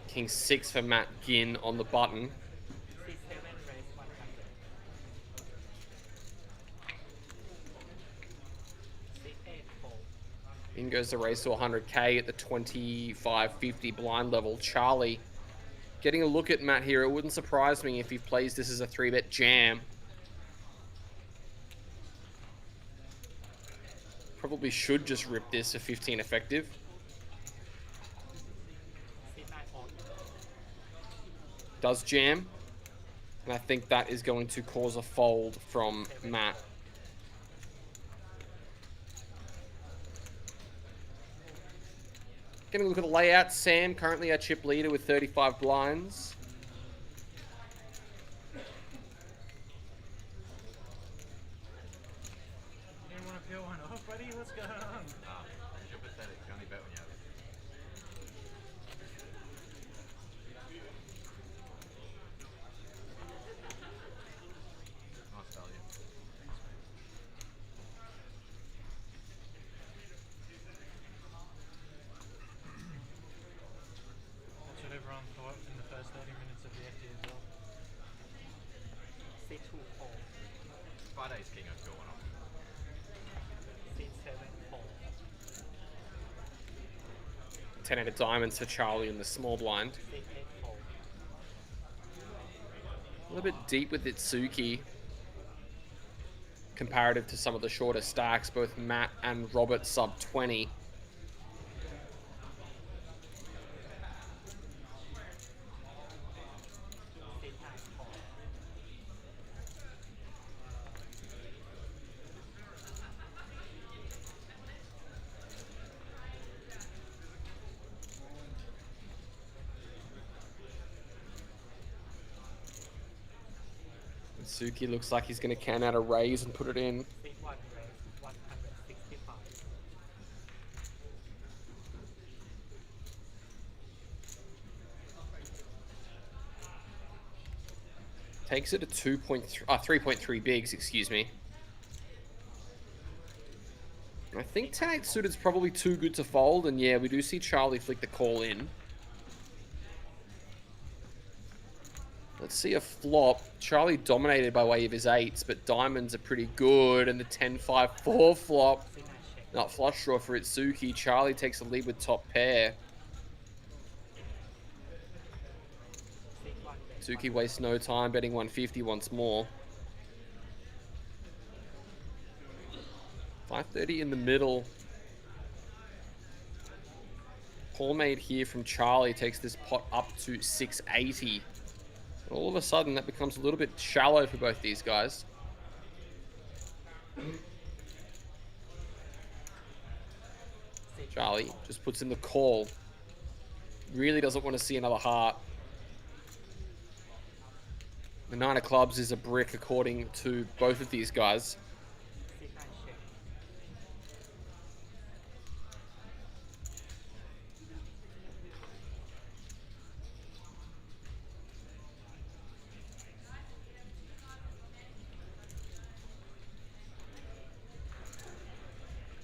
King 6 for Matt Ginn on the button. In goes the raise to 100k at the 25.50 blind level. Charlie getting a look at Matt here. It wouldn't surprise me if he plays this as a 3-bet jam. Probably should just rip this for 15 effective. Does jam. And I think that is going to cause a fold from Matt. Getting a look at the layout. Sam currently our chip leader with 35 blinds. You didn't want to peel one off, buddy? What's going on? You're pathetic. You only bet when you have it. Nice value. That's what everyone thought in the first 30 minutes of the FD as well. Friday's king, I feel one off. 10 out of diamonds for Charlie in the small blind. A little bit deep with Itsuki. Comparative to some of the shorter stacks, both Matt and Robert sub 20. Itsuki looks like he's going to can out a raise and put it in. Takes it to 3.3 bigs, excuse me. I think 10-8 suited's probably too good to fold, and yeah, we do see Charlie flick the call in. Let's see a flop. Charlie dominated by way of his 8s, but diamonds are pretty good, and the 10-5-4 flop. Not flush draw for Itsuki. Charlie takes the lead with top pair. Itsuki wastes no time, betting 150 once more. 530 in the middle. Call made here from Charlie takes this pot up to 680. All of a sudden, that becomes a little bit shallow for both these guys. Charlie just puts in the call. Really doesn't want to see another heart. The 9 of clubs is a brick according to both of these guys.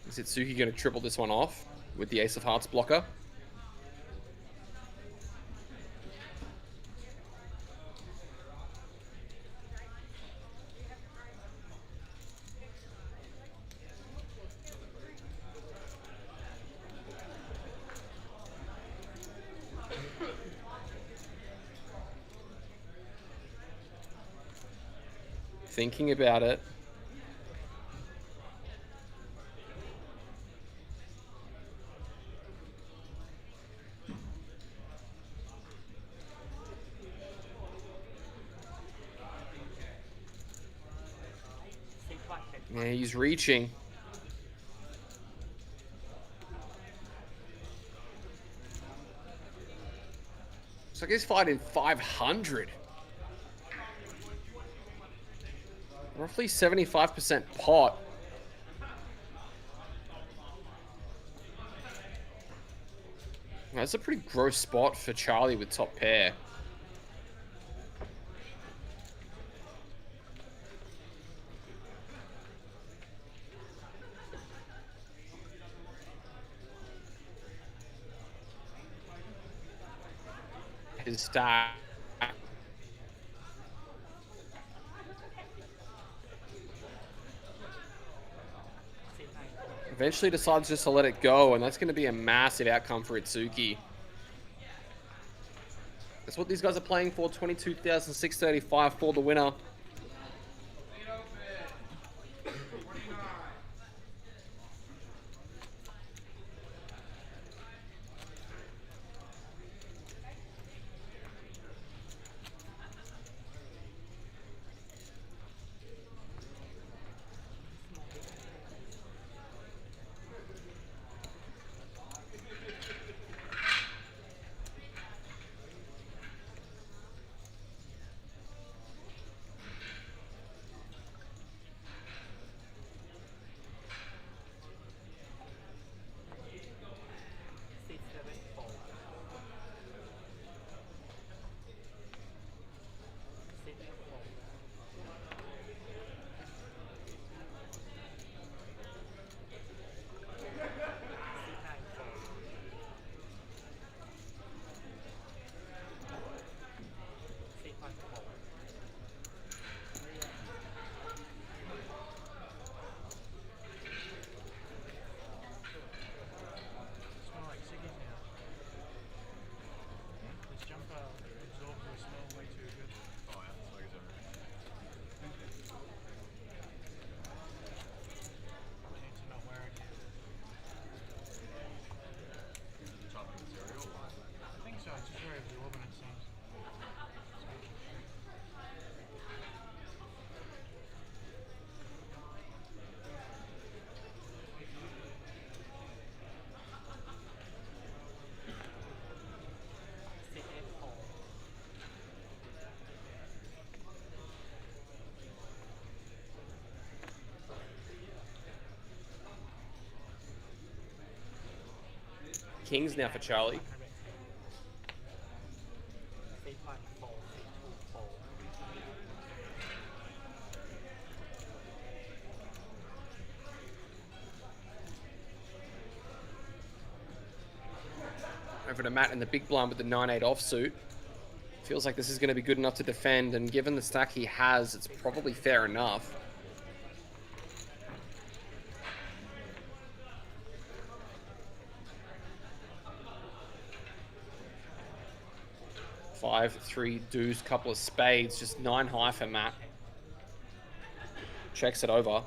Is Itsuki going to triple this one off with the Ace of Hearts blocker? Thinking about it. Yeah, he's reaching. Looks like he's fighting 500. Roughly 75% pot. That's a pretty gross spot for Charlie with top pair. His stack. Eventually decides just to let it go, and that's going to be a massive outcome for Itsuki. That's what these guys are playing for, 22,635 for the winner. Smell like ciggies now. This jumper absorbs the smell way too good. Oh yeah, smokers everywhere. Need to not wear it. Chopping material. I think so, it's just very absorbent it seems. Kings now for Charlie. Over to Matt in the big blind with the 9-8 offsuit. Feels like this is going to be good enough to defend, and given the stack he has, it's probably fair enough. Five, three, deuce, couple of spades, just 9 high for Matt. Checks it over.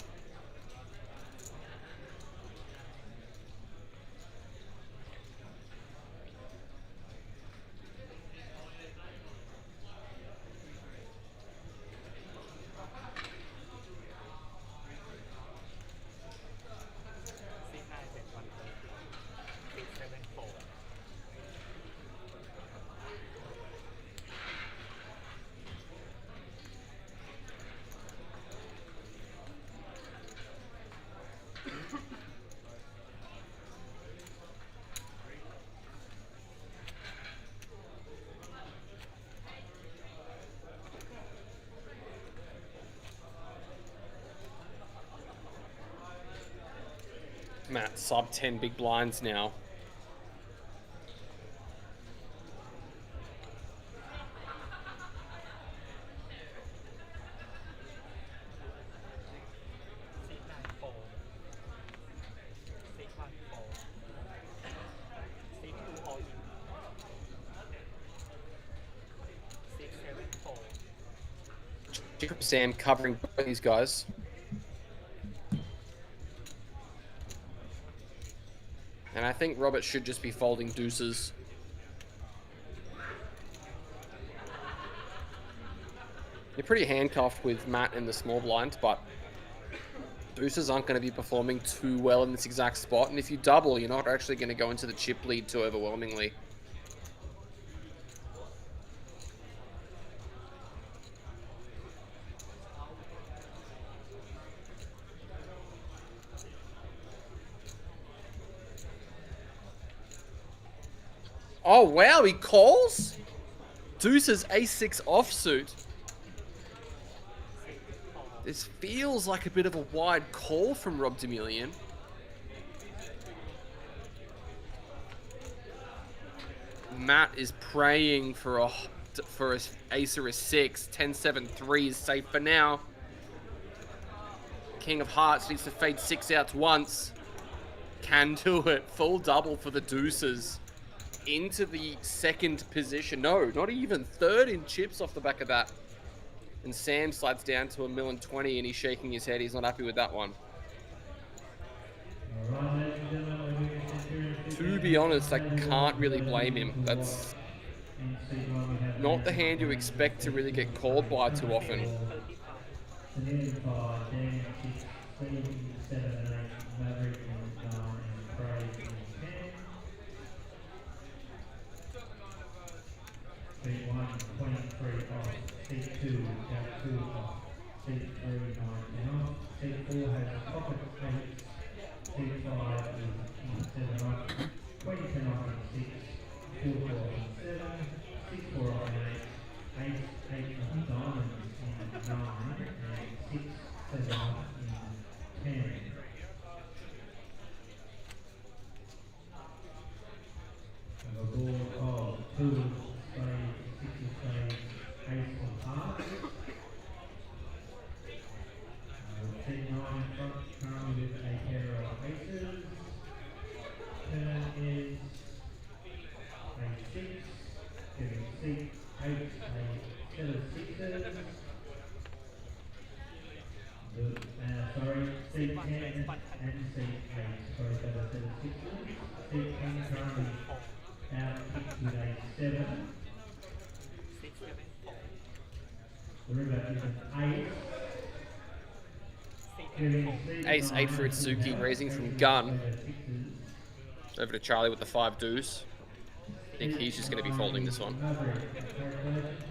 Matt sub 10 big blinds now. Sam covering both these guys. And I think Robert should just be folding deuces. You're pretty handcuffed with Matt in the small blind, but Deuces aren't going to be performing too well in this exact spot, and if you double, you're not actually going to go into the chip lead too overwhelmingly. Oh, wow, he calls? Deuces ace-6 offsuit. This feels like a bit of a wide call from Rob Demillion. Matt is praying for a ace or a 6. 10-7-3 is safe for now. King of Hearts needs to fade 6 outs once. Can do it. Full double for the Deuces. Into the second position. No, not even third in chips off the back of that. And Sam slides down to $1,020,000 and he's shaking his head. He's not happy with that one. To be honest, I can't really blame him. That's not the hand you expect to really get called by too often. Seat 1, 23 off. Seat 2, down 2 off. Seat 3, 9 off. Seat 4 has pocket 8. Seat 5 is 7 off. 20 10 off and 6. 4 off and 7. 6 4 off and 8. 8 off diamonds and 9. And 6 7 off in 10. And a board of 2. Seat 9 front currently with a pair of aces. Turn is a 6, giving seat 8 a set of 6s. Sorry, seat 10 and seat 8. Sorry, that a set of 6s. Seat 10 currently out with a 7. The river is an 8. Ace-8 for Itsuki, raising from Gun. Over to Charlie with the 5 deuce. I think he's just going to be folding this one.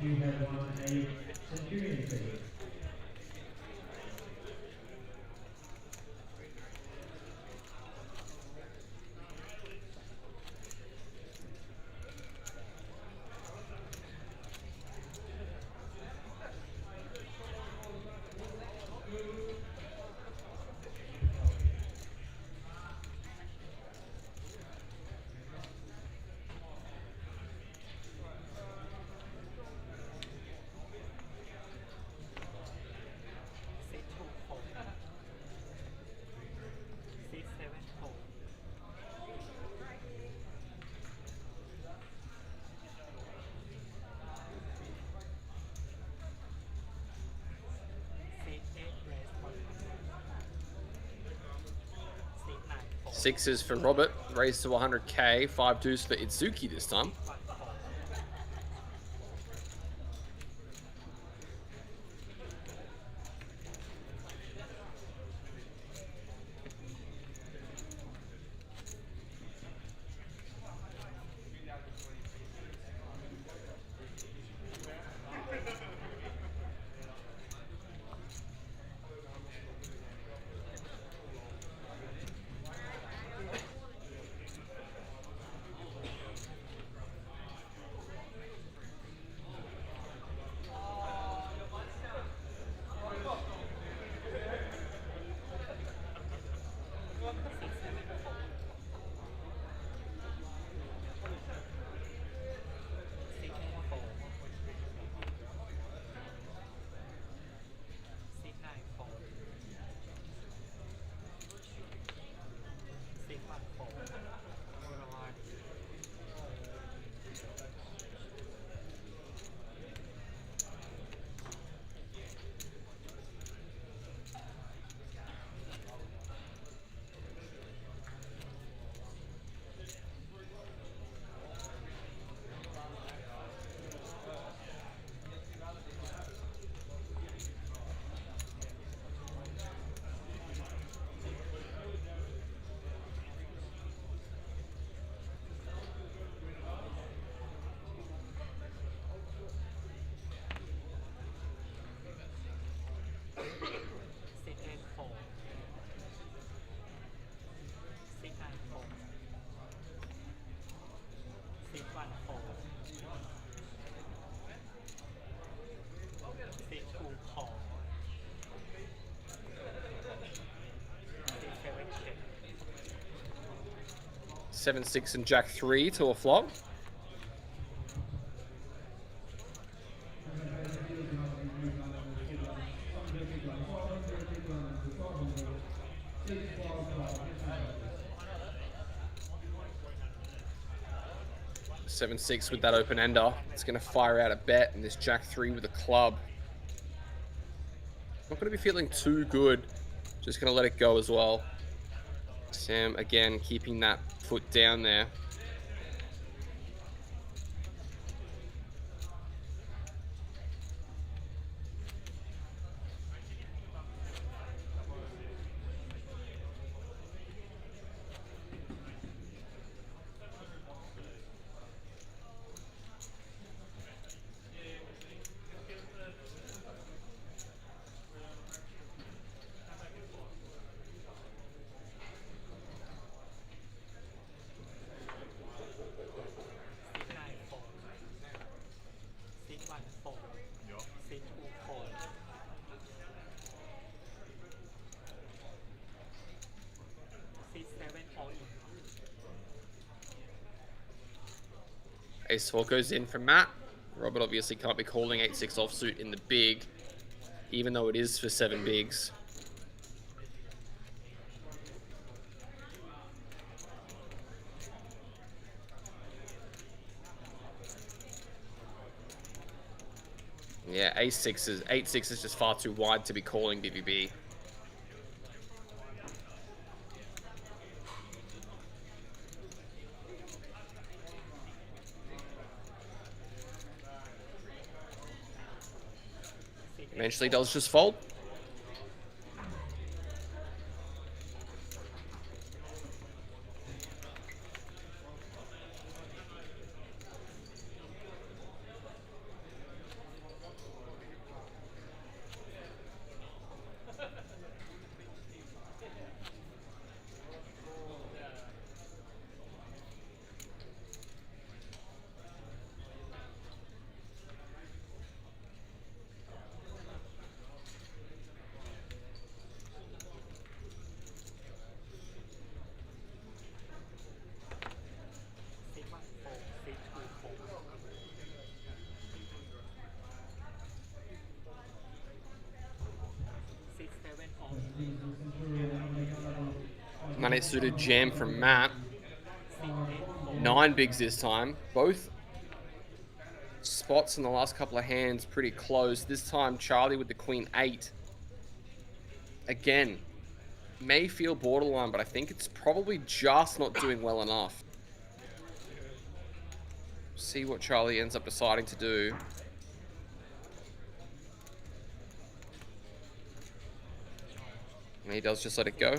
You have won a Centurion fee. Sixes for Robert, raised to 100k. 5 deuce for Itsuki this time. 7-6 and Jack 3 to a flop. Seven six with that open ender. It's going to fire out a bet, and this Jack 3 with a club. Not going to be feeling too good. Just going to let it go as well. Sam, again, keeping that foot down there. Ace 4 goes in from Matt. Robert obviously can't be calling 8-6 offsuit in the big, even though it is for 7 bigs. Yeah, Ace-6 is 8-6 is just far too wide to be calling BBB. Eventually does just fold. Money suited jam from Matt. 9 bigs this time. Both spots in the last couple of hands pretty close. This time Charlie with the Queen 8. Again, may feel borderline, but I think it's probably just not doing well enough. See what Charlie ends up deciding to do. And he does just let it go.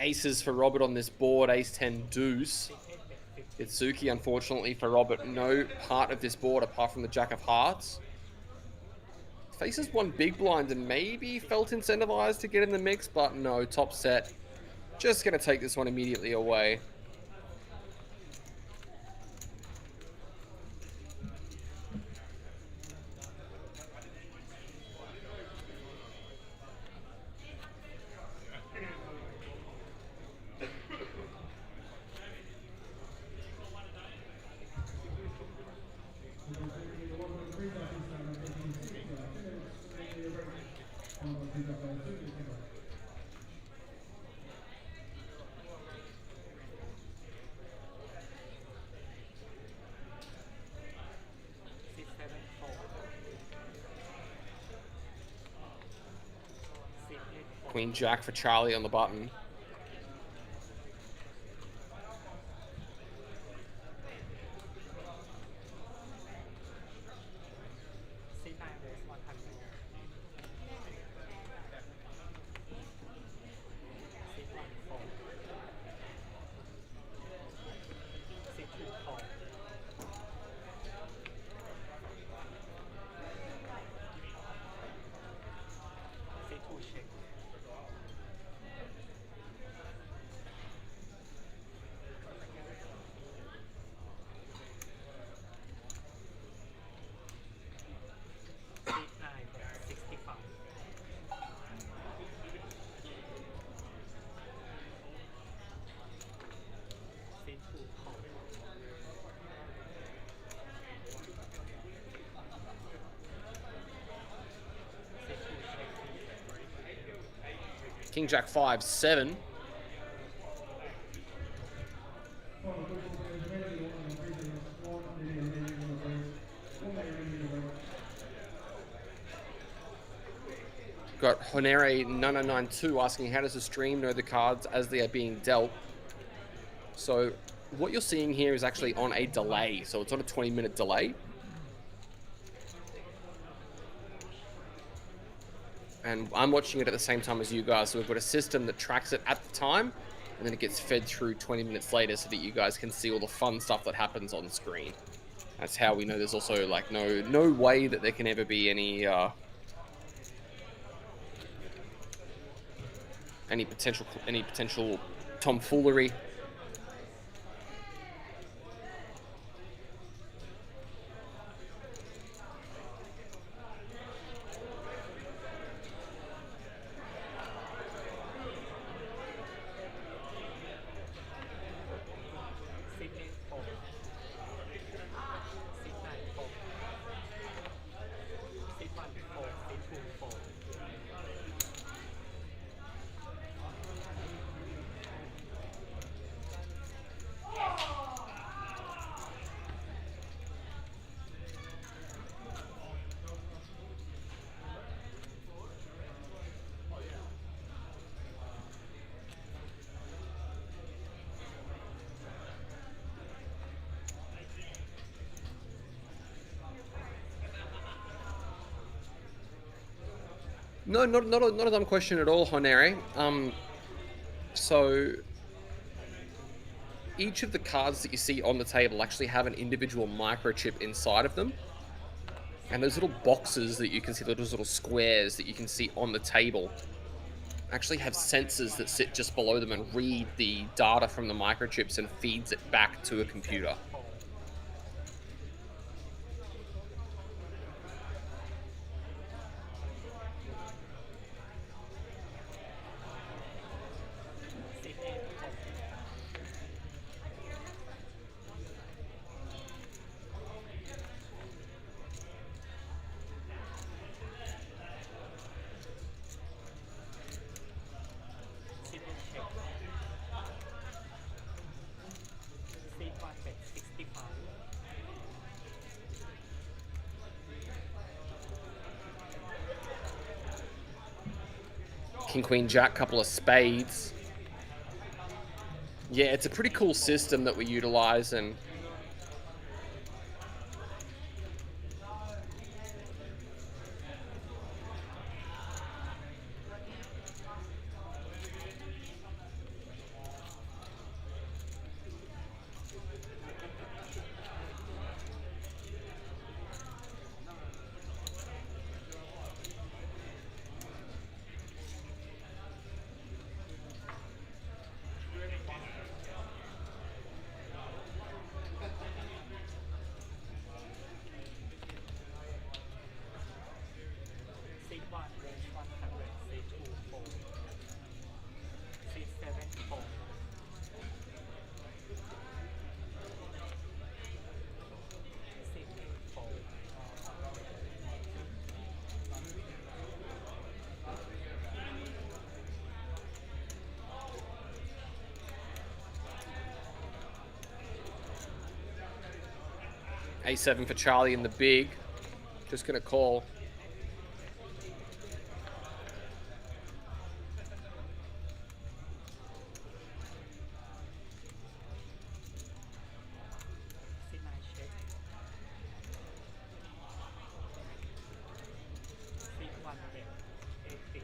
Aces for Robert on this board. Ace 10 deuce. Itsuki, unfortunately for Robert, no part of this board apart from the Jack of Hearts. Faces one big blind and maybe felt incentivized to get in the mix, but no, top set. Just going to take this one immediately away. Queen Jack for Charlie on the button. King Jack 5-7. Got Honere9992 asking, how does the stream know the cards as they are being dealt? So what you're seeing here is actually on a delay. So it's on a 20-minute delay. And I'm watching it at the same time as you guys. So we've got a system that tracks it at the time, and then it gets fed through 20 minutes later so that you guys can see all the fun stuff that happens on screen. That's how we know there's also like no way that there can ever be any potential tomfoolery. No, not a dumb question at all, Honere. So each of the cards that you see on the table actually have an individual microchip inside of them. And those little boxes that you can see, those little squares that you can see on the table, actually have sensors that sit just below them and read the data from the microchips and feeds it back to a computer. King, Queen, Jack, couple of spades. Yeah, it's a pretty cool system that we utilize, and A7 for Charlie in the big. Just going to call. C9 check. C1 bet. A6.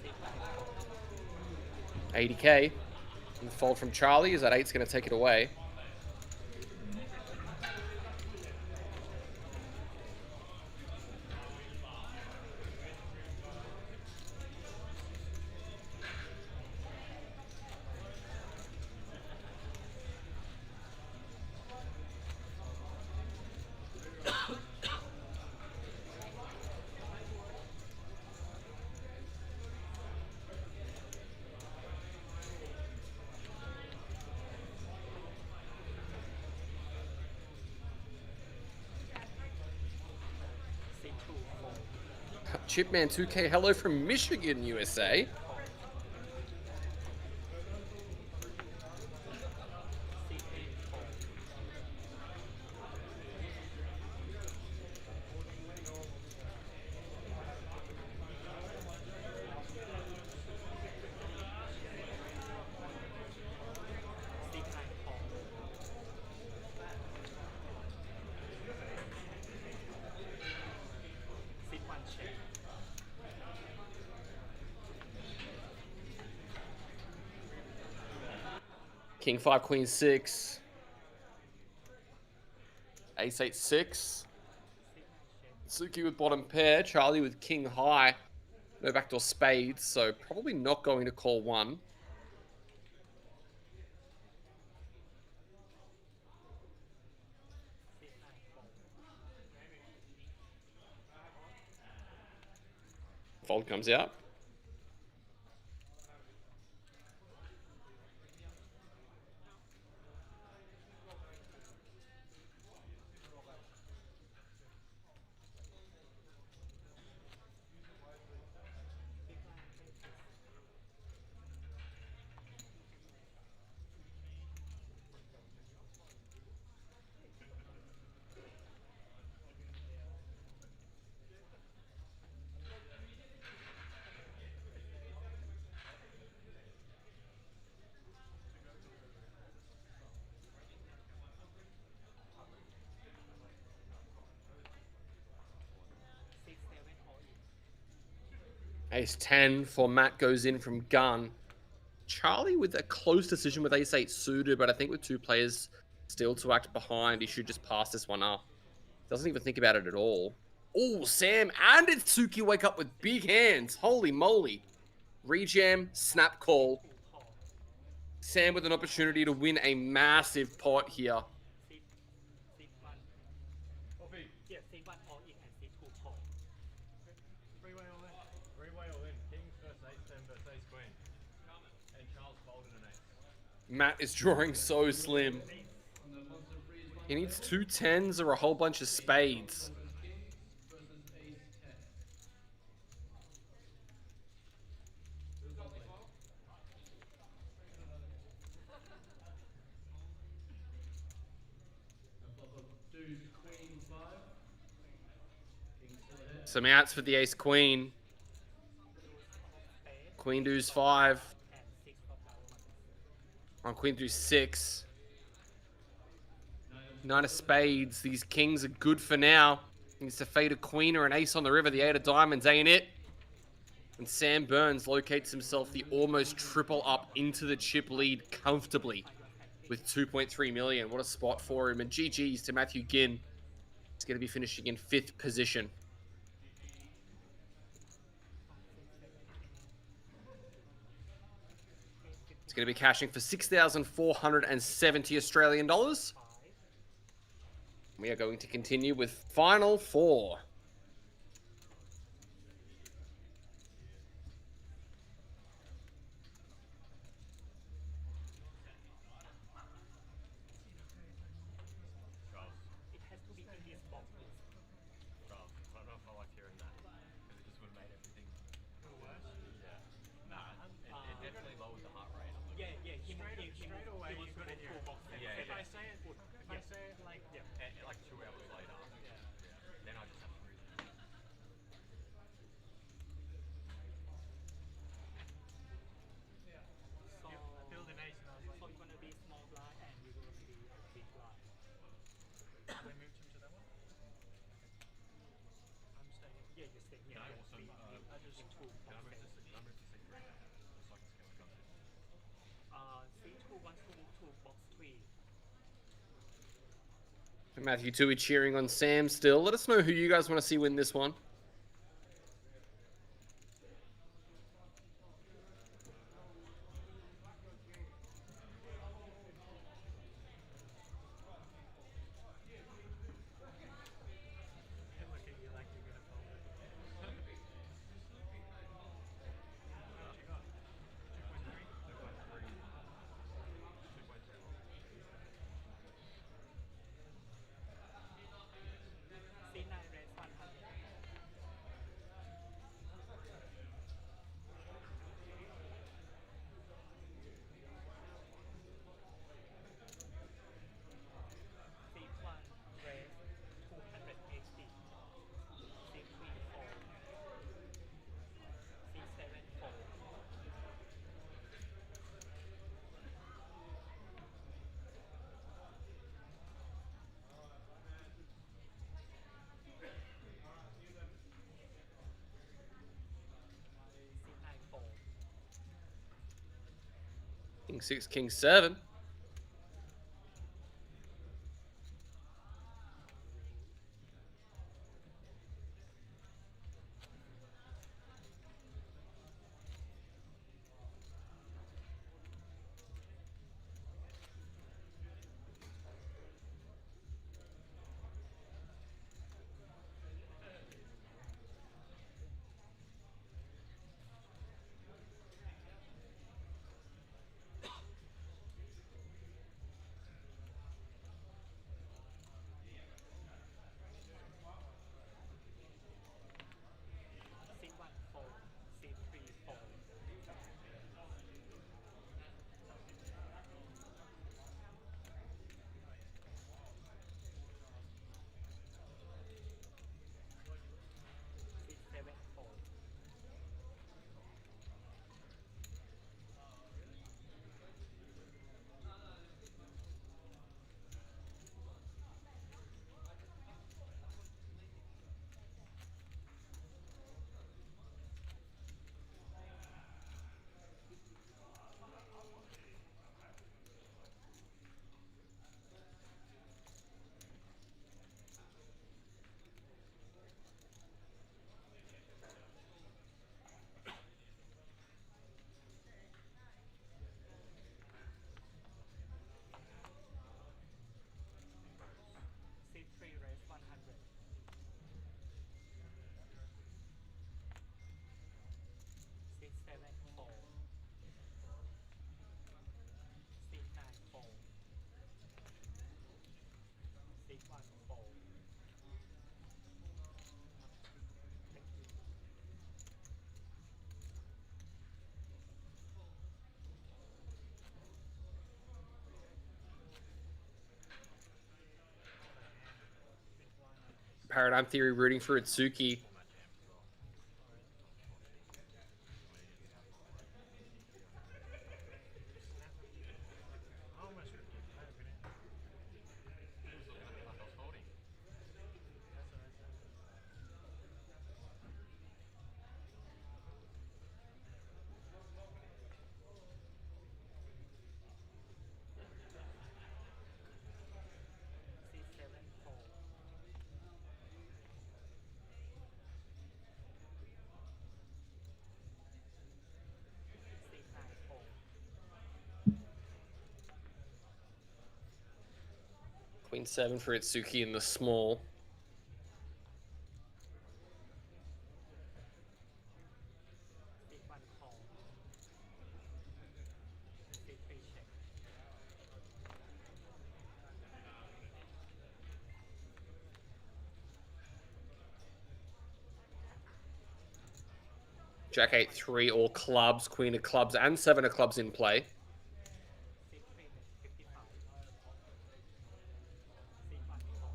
C5 call. 80k. And fold from Charlie. Is that 8's going to take it away? C2 call. Chipman 2k. Hello from Michigan, USA. C8 call. C9 call. C1 check. King 5, Queen 6. Ace 8, 6. Itsuki with bottom pair. Charlie with king high. No backdoor spades, so probably not going to call one. C9 call. Fold comes out. C7 all in. Ace 10 for Matt goes in from gun. Charlie with a close decision with ace 8 suited, but I think with two players still to act behind, he should just pass this one up. Doesn't even think about it at all. Oh, Sam and Itsuki wake up with big hands. Holy moly. Rejam, snap call. Two call. Sam with an opportunity to win a massive pot here. C1. Yeah, C1 all in and C2 call. Three-way all in. Three-way all in. Kings versus ace-10 versus ace-queen. And Charles folded an ace. Matt is drawing so slim. He needs two tens or a whole bunch of spades. Some outs for the ace queen. Queen deuce 5. And 6 of diamonds. On queen deuce 6. Nine of spades. These kings are good for now. Needs to fade a queen or an ace on the river. The 8 of diamonds ain't it. And Sam Burns locates himself the almost triple up into the chip lead comfortably with 2.3 million. What a spot for him. And GG's to Matthew Ginn. He's going to be finishing in 5th position. He's going to be cashing for 6,470 Australian dollars. 5. We are going to continue with final 4. Charles, It has to be in this box, please. Charles, I don't know if I like hearing that. Because it just would have made everything worse. Yeah. Nah, it definitely lowered the heart rate. Yeah, yeah, he Yeah, Okay, yeah. awesome. I just two Can I box move to set. can I move to C3 now? Just so I can see what I got to. C2 wants to move to box 3. Matthew Tui cheering on Sam still. Let us know who you guys want to see win this one. Look at you like you're gonna fold it. What you got? 2.3? 2.3. 2.3 long. C9 raise 100. C1 raise 280. C3 fold. C7 fold. C9 fold. King 6, King 7. C1 fold. C3 fold. C7 fold. C3 raise 100. C7 fold. C9 fold. C1 fold. Thank you. Paradigm Theory rooting for Itsuki. Format jams as well. I almost ripped it. I opened it. It was looking at me like I was holding. That's what I said. C7 fold. C9 fold. Queen 7 for Itsuki in the small. C1 call. C3 check. Jack 8, 3, all clubs, Queen of clubs, and 7 of clubs in play. C3 bet 55. C1 call.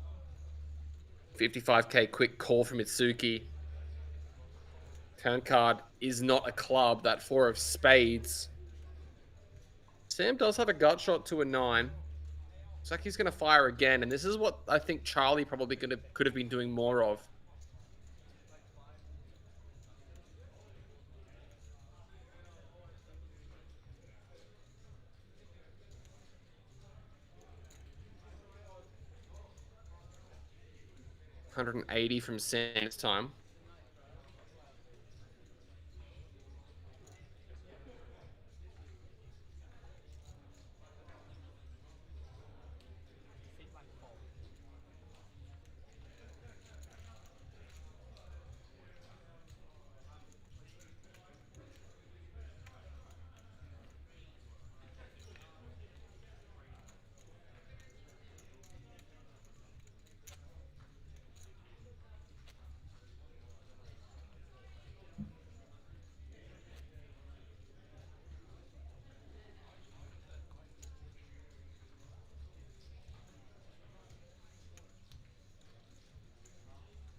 55k quick call from Itsuki. Turn card is not a club, that 4 of spades. Sam does have a gut shot to a 9. Looks like he's going to fire again, and this is what I think Charlie probably could have been doing more of. 180 from Sam this time. Seat 1 4.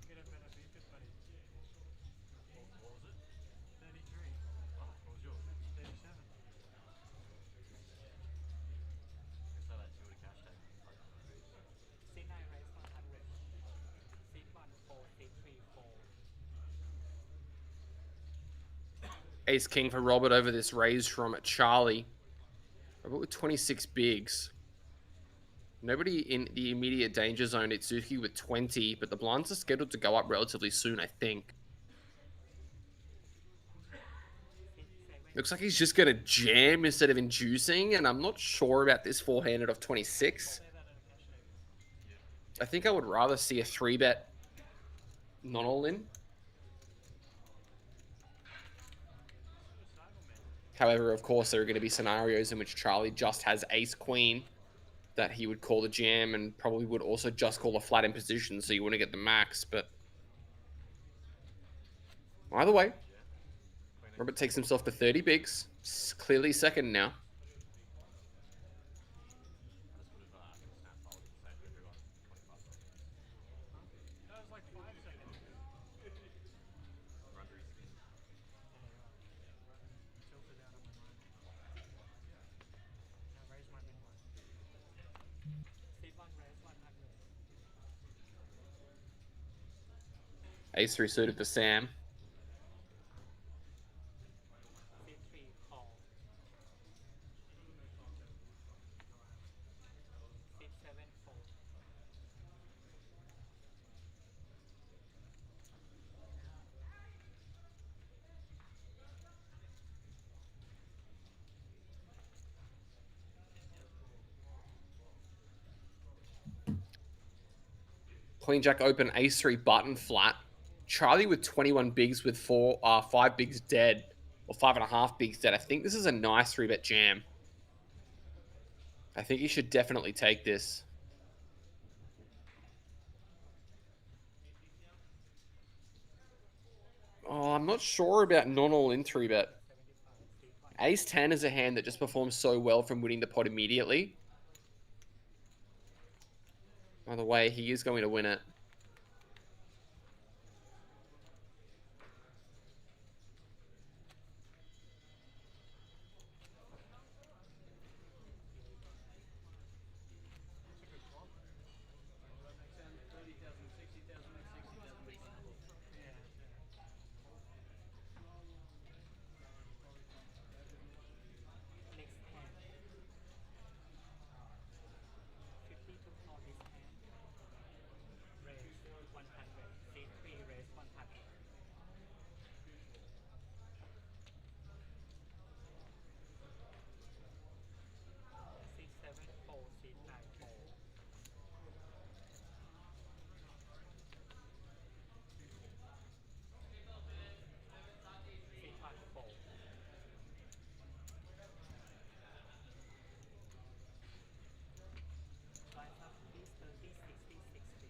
Get a better beat it, buddy. What was it? 33. Oh, what was yours? 37. So that you would have cash tag. Seat 9 raise 100. Seat 1 4. Seat 3 4. Ace King for Robert over this raise from Charlie. Robert with 26 bigs. Nobody in the immediate danger zone. Itsuki with 20, but the blinds are scheduled to go up relatively soon, I think. Seat 7. Looks like he's just going to jam instead of inducing, and I'm not sure about this four-handed of 26. Play that at a cash tag. I think I would rather see a 3-bet non-all-in. However, of course, there are going to be scenarios in which Charlie just has ace-queen that he would call the jam and probably would also just call a flat in position, so you want to get the max, but either way, Robert takes himself to 30 bigs. Clearly second now. That was like 5 seconds. Run through his skin. Tilted out on my mind. Now raise my min one. Seat 1 raise 100. Ace-3 suited for Sam. Seat 3 call. Seat 7 4. Queen Jack open, Ace-3 button flat. Charlie with 21 bigs with 5 bigs dead, or 5.5 bigs dead. I think this is a nice 3-bet jam. I think you should definitely take this. Oh, I'm not sure about non-all-in 3-bet. 75. Seat 1. Ace-10 is a hand that just performs so well from winning the pot immediately. By the way, he is going to win it. Next hand. 50 to call this hand. Raise 100. Seat 3 raise 100. Seat 7 4. Seat 9 4. Seat 1 4. Lines up please 30 60 60.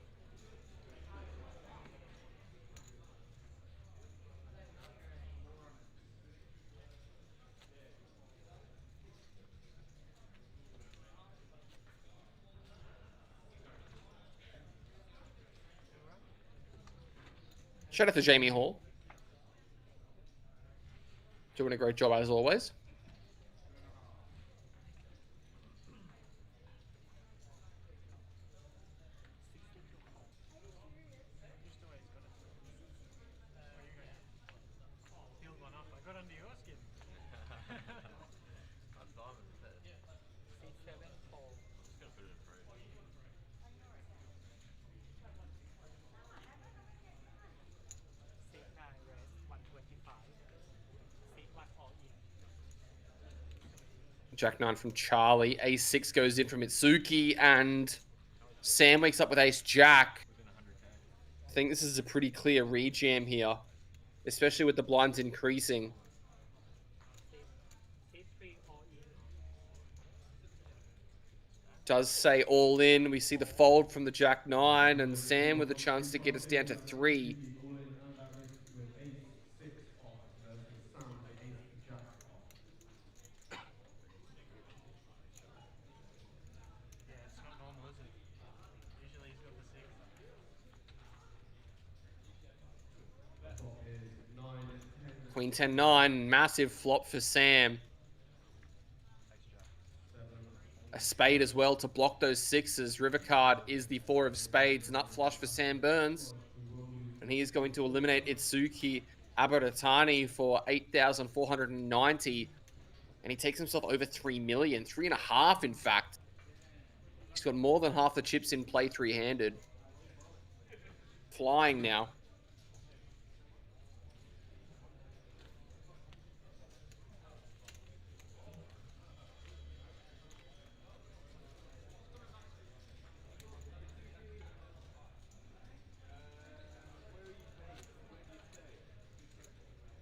Shout out to Jamie Hall. Doing a great job as always. Just the way he's got it. Where are you going? Healed one up. I got under your skin. That's diamond, isn't it? Seat 7 4. I'm just gonna put it in through. Jack 9 from Charlie. Ace 6 goes in from Itsuki, and Sam wakes up with Ace Jack. I think this is a pretty clear rejam here, especially with the blinds increasing. C3 all in. Does say all in. We see the fold from the Jack 9, and Sam with a chance to get us down to 3. All in undirected with ace 6 off versus Sam with ace jack off. Yeah, it's not normal, is it? Usually he's got the 6. The flop is 9, 10, Queen 10 9. Massive flop for Sam. 7. A spade as well to block those sixes. River card is the 4 of spades. Nut flush for Sam Burns. And he is going to eliminate Itsuki Abaratani for 8,490. And he takes himself over 3 million. 3.5, in fact. He's got more than half the chips in play three-handed. Flying now.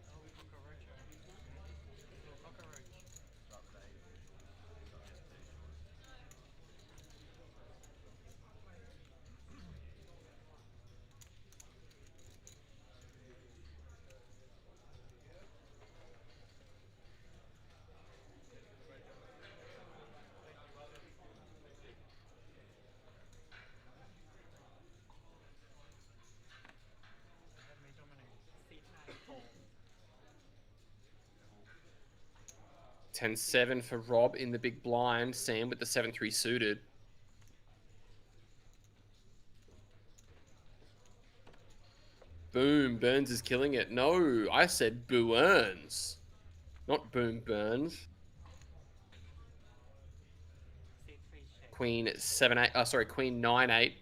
Oh, cockroach. Little cockroach. 10-7 for Rob in the big blind. Sam with the 7-3 suited. Boom, Burns is killing it. No, I said Boo Earns. Not Boom Burns. Queen 7-8. Sorry, Queen 9-8.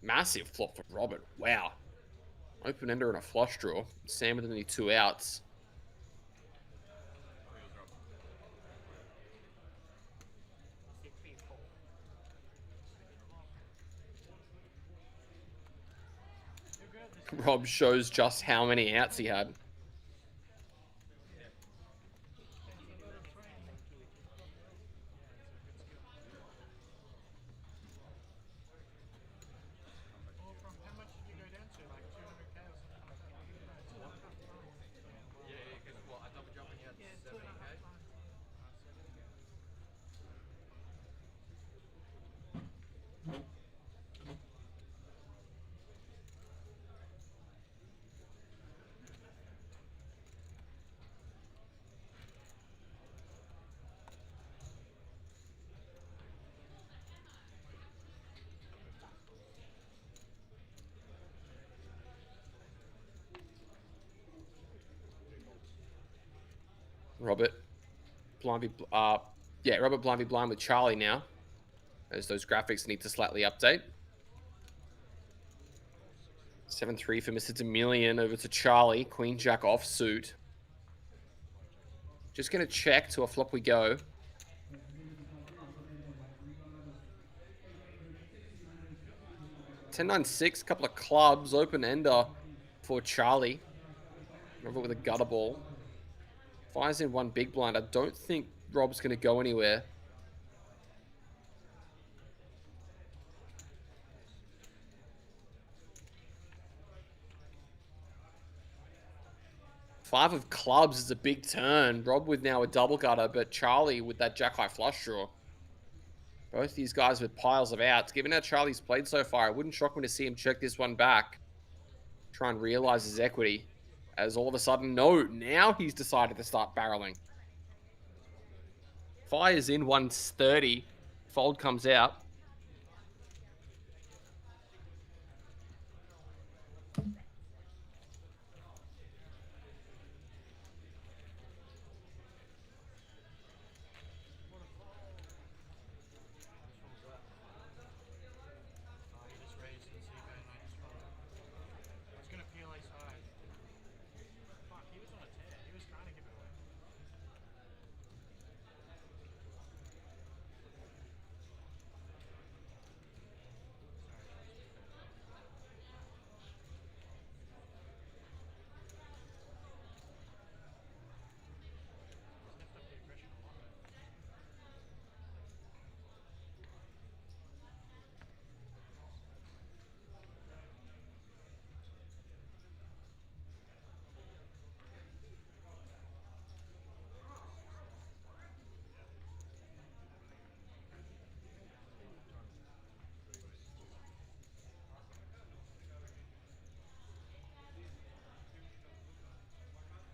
Massive flop for Robert. Wow. Open ender and a flush draw. Sam with only 2 outs. Rob shows just how many outs he had. Robert blind Robert blind v blind with Charlie now, as those graphics need to slightly update. 7-3 for Mr. Demillion over to Charlie. Queen Jack offsuit. Just gonna check to a flop we go. 10-9-6, couple of clubs, open ender for Charlie. Robert with a gutter ball. Fires in one big blind. I don't think Rob's going to go anywhere. Five of clubs is a big turn. Rob with now a double gutter, but Charlie with that jack high flush draw. Both these guys with piles of outs. Given how Charlie's played so far, it wouldn't shock me to see him check this one back. Try and realize his equity. As all of a sudden, no, now he's decided to start barreling. Fires in 130. Fold comes out.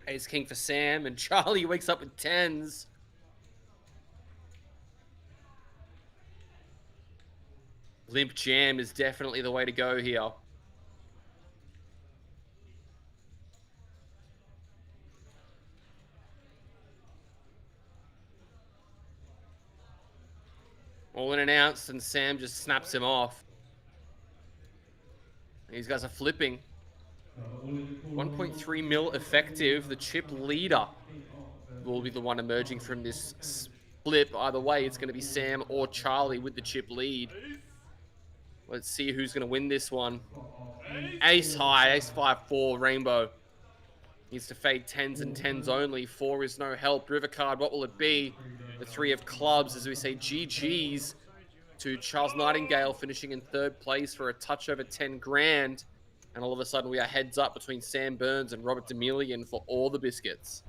Ace king for Sam, and Charlie wakes up with tens. Limp jam is definitely the way to go here. All in announced, and Sam just snaps him off. These guys are flipping. 1.3 mil effective. The chip leader will be the one emerging from this split. Either way, it's going to be Sam or Charlie with the chip lead. Let's see who's going to win this one. Ace high, ace 5-4, rainbow. Needs to fade tens and tens only. 4 is no help. River card, what will it be? The 3 of clubs, as we say GG's to Charles Nightingale, finishing in 3rd place for a touch over 10 grand. And all of a sudden we are heads up between Sam Burns and Robert Demilion for all the biscuits.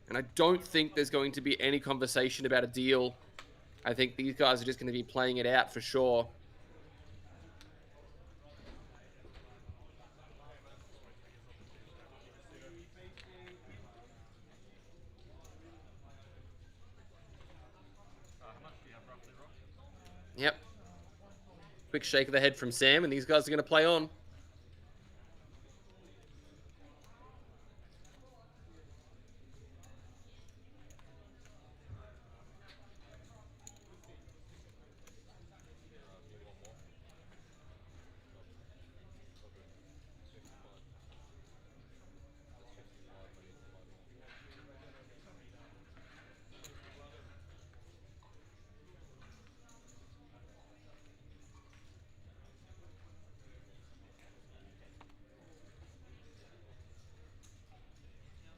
And I don't think there's going to be any conversation about a deal. I think these guys are just going to be playing it out for sure. Yep. Quick shake of the head from Sam, and these guys are going to play on.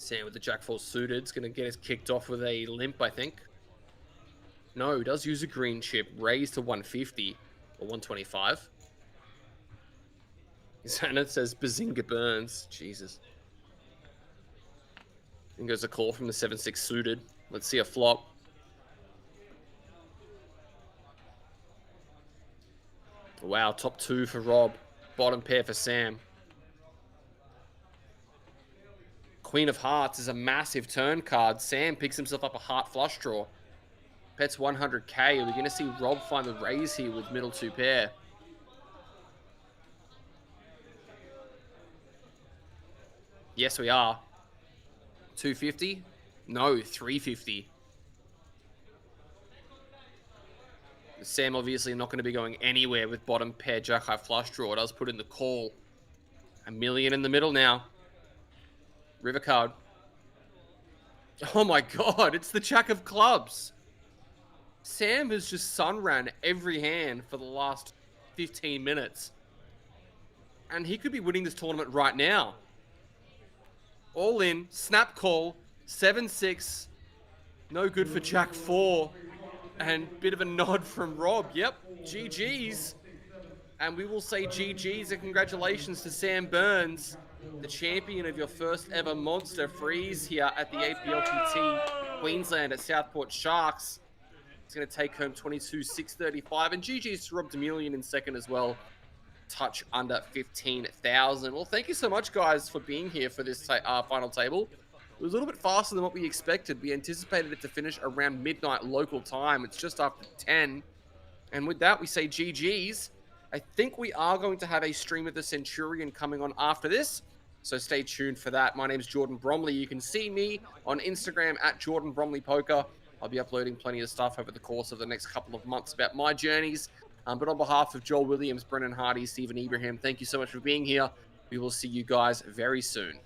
Sam with the Jack 4 suited. It's going to get us kicked off with a limp, I think. No, he does use a green chip. Raised to 150 or 125. And it says Bazinga Burns. Jesus. And goes a call from the 7-6 suited. Let's see a flop. Wow, top 2 for Rob. Bottom pair for Sam. Queen of Hearts is a massive turn card. Sam picks himself up a heart flush draw. Bets 100k. Are we going to see Rob find the raise here with middle 2 pair? Yes, we are. 250? No, 350. Sam obviously not going to be going anywhere with bottom pair Jack high flush draw. It does put in the call. $1 million in the middle now. River card. Oh my god, it's the Jack of clubs. Sam has just sun-ran every hand for the last 15 minutes. And he could be winning this tournament right now. All in, snap call, 7-6. No good for Jack 4. And bit of a nod from Rob. Yep, GG's. And we will say GG's and congratulations to Sam Burns, the champion of your first ever Monster Freeze here at the Aplpt Queensland at Southport Sharks. It's going to take home 22,635. And GG's to Rob Demilion in second as well. Touch under 15,000. Well, thank you so much, guys, for being here for this final table. It was a little bit faster than what we expected. We anticipated it to finish around midnight local time. It's just after 10. And with that, we say GG's. I think we are going to have a stream of the Centurion coming on after this, so stay tuned for that. My name's Jordan Bromley. You can see me on Instagram at Jordan Bromley Poker. I'll be uploading plenty of stuff over the course of the next couple of months about my journeys. But on behalf of Joel Williams, Brennan Hardy, Stephen Ibrahim, thank you so much for being here. We will see you guys very soon.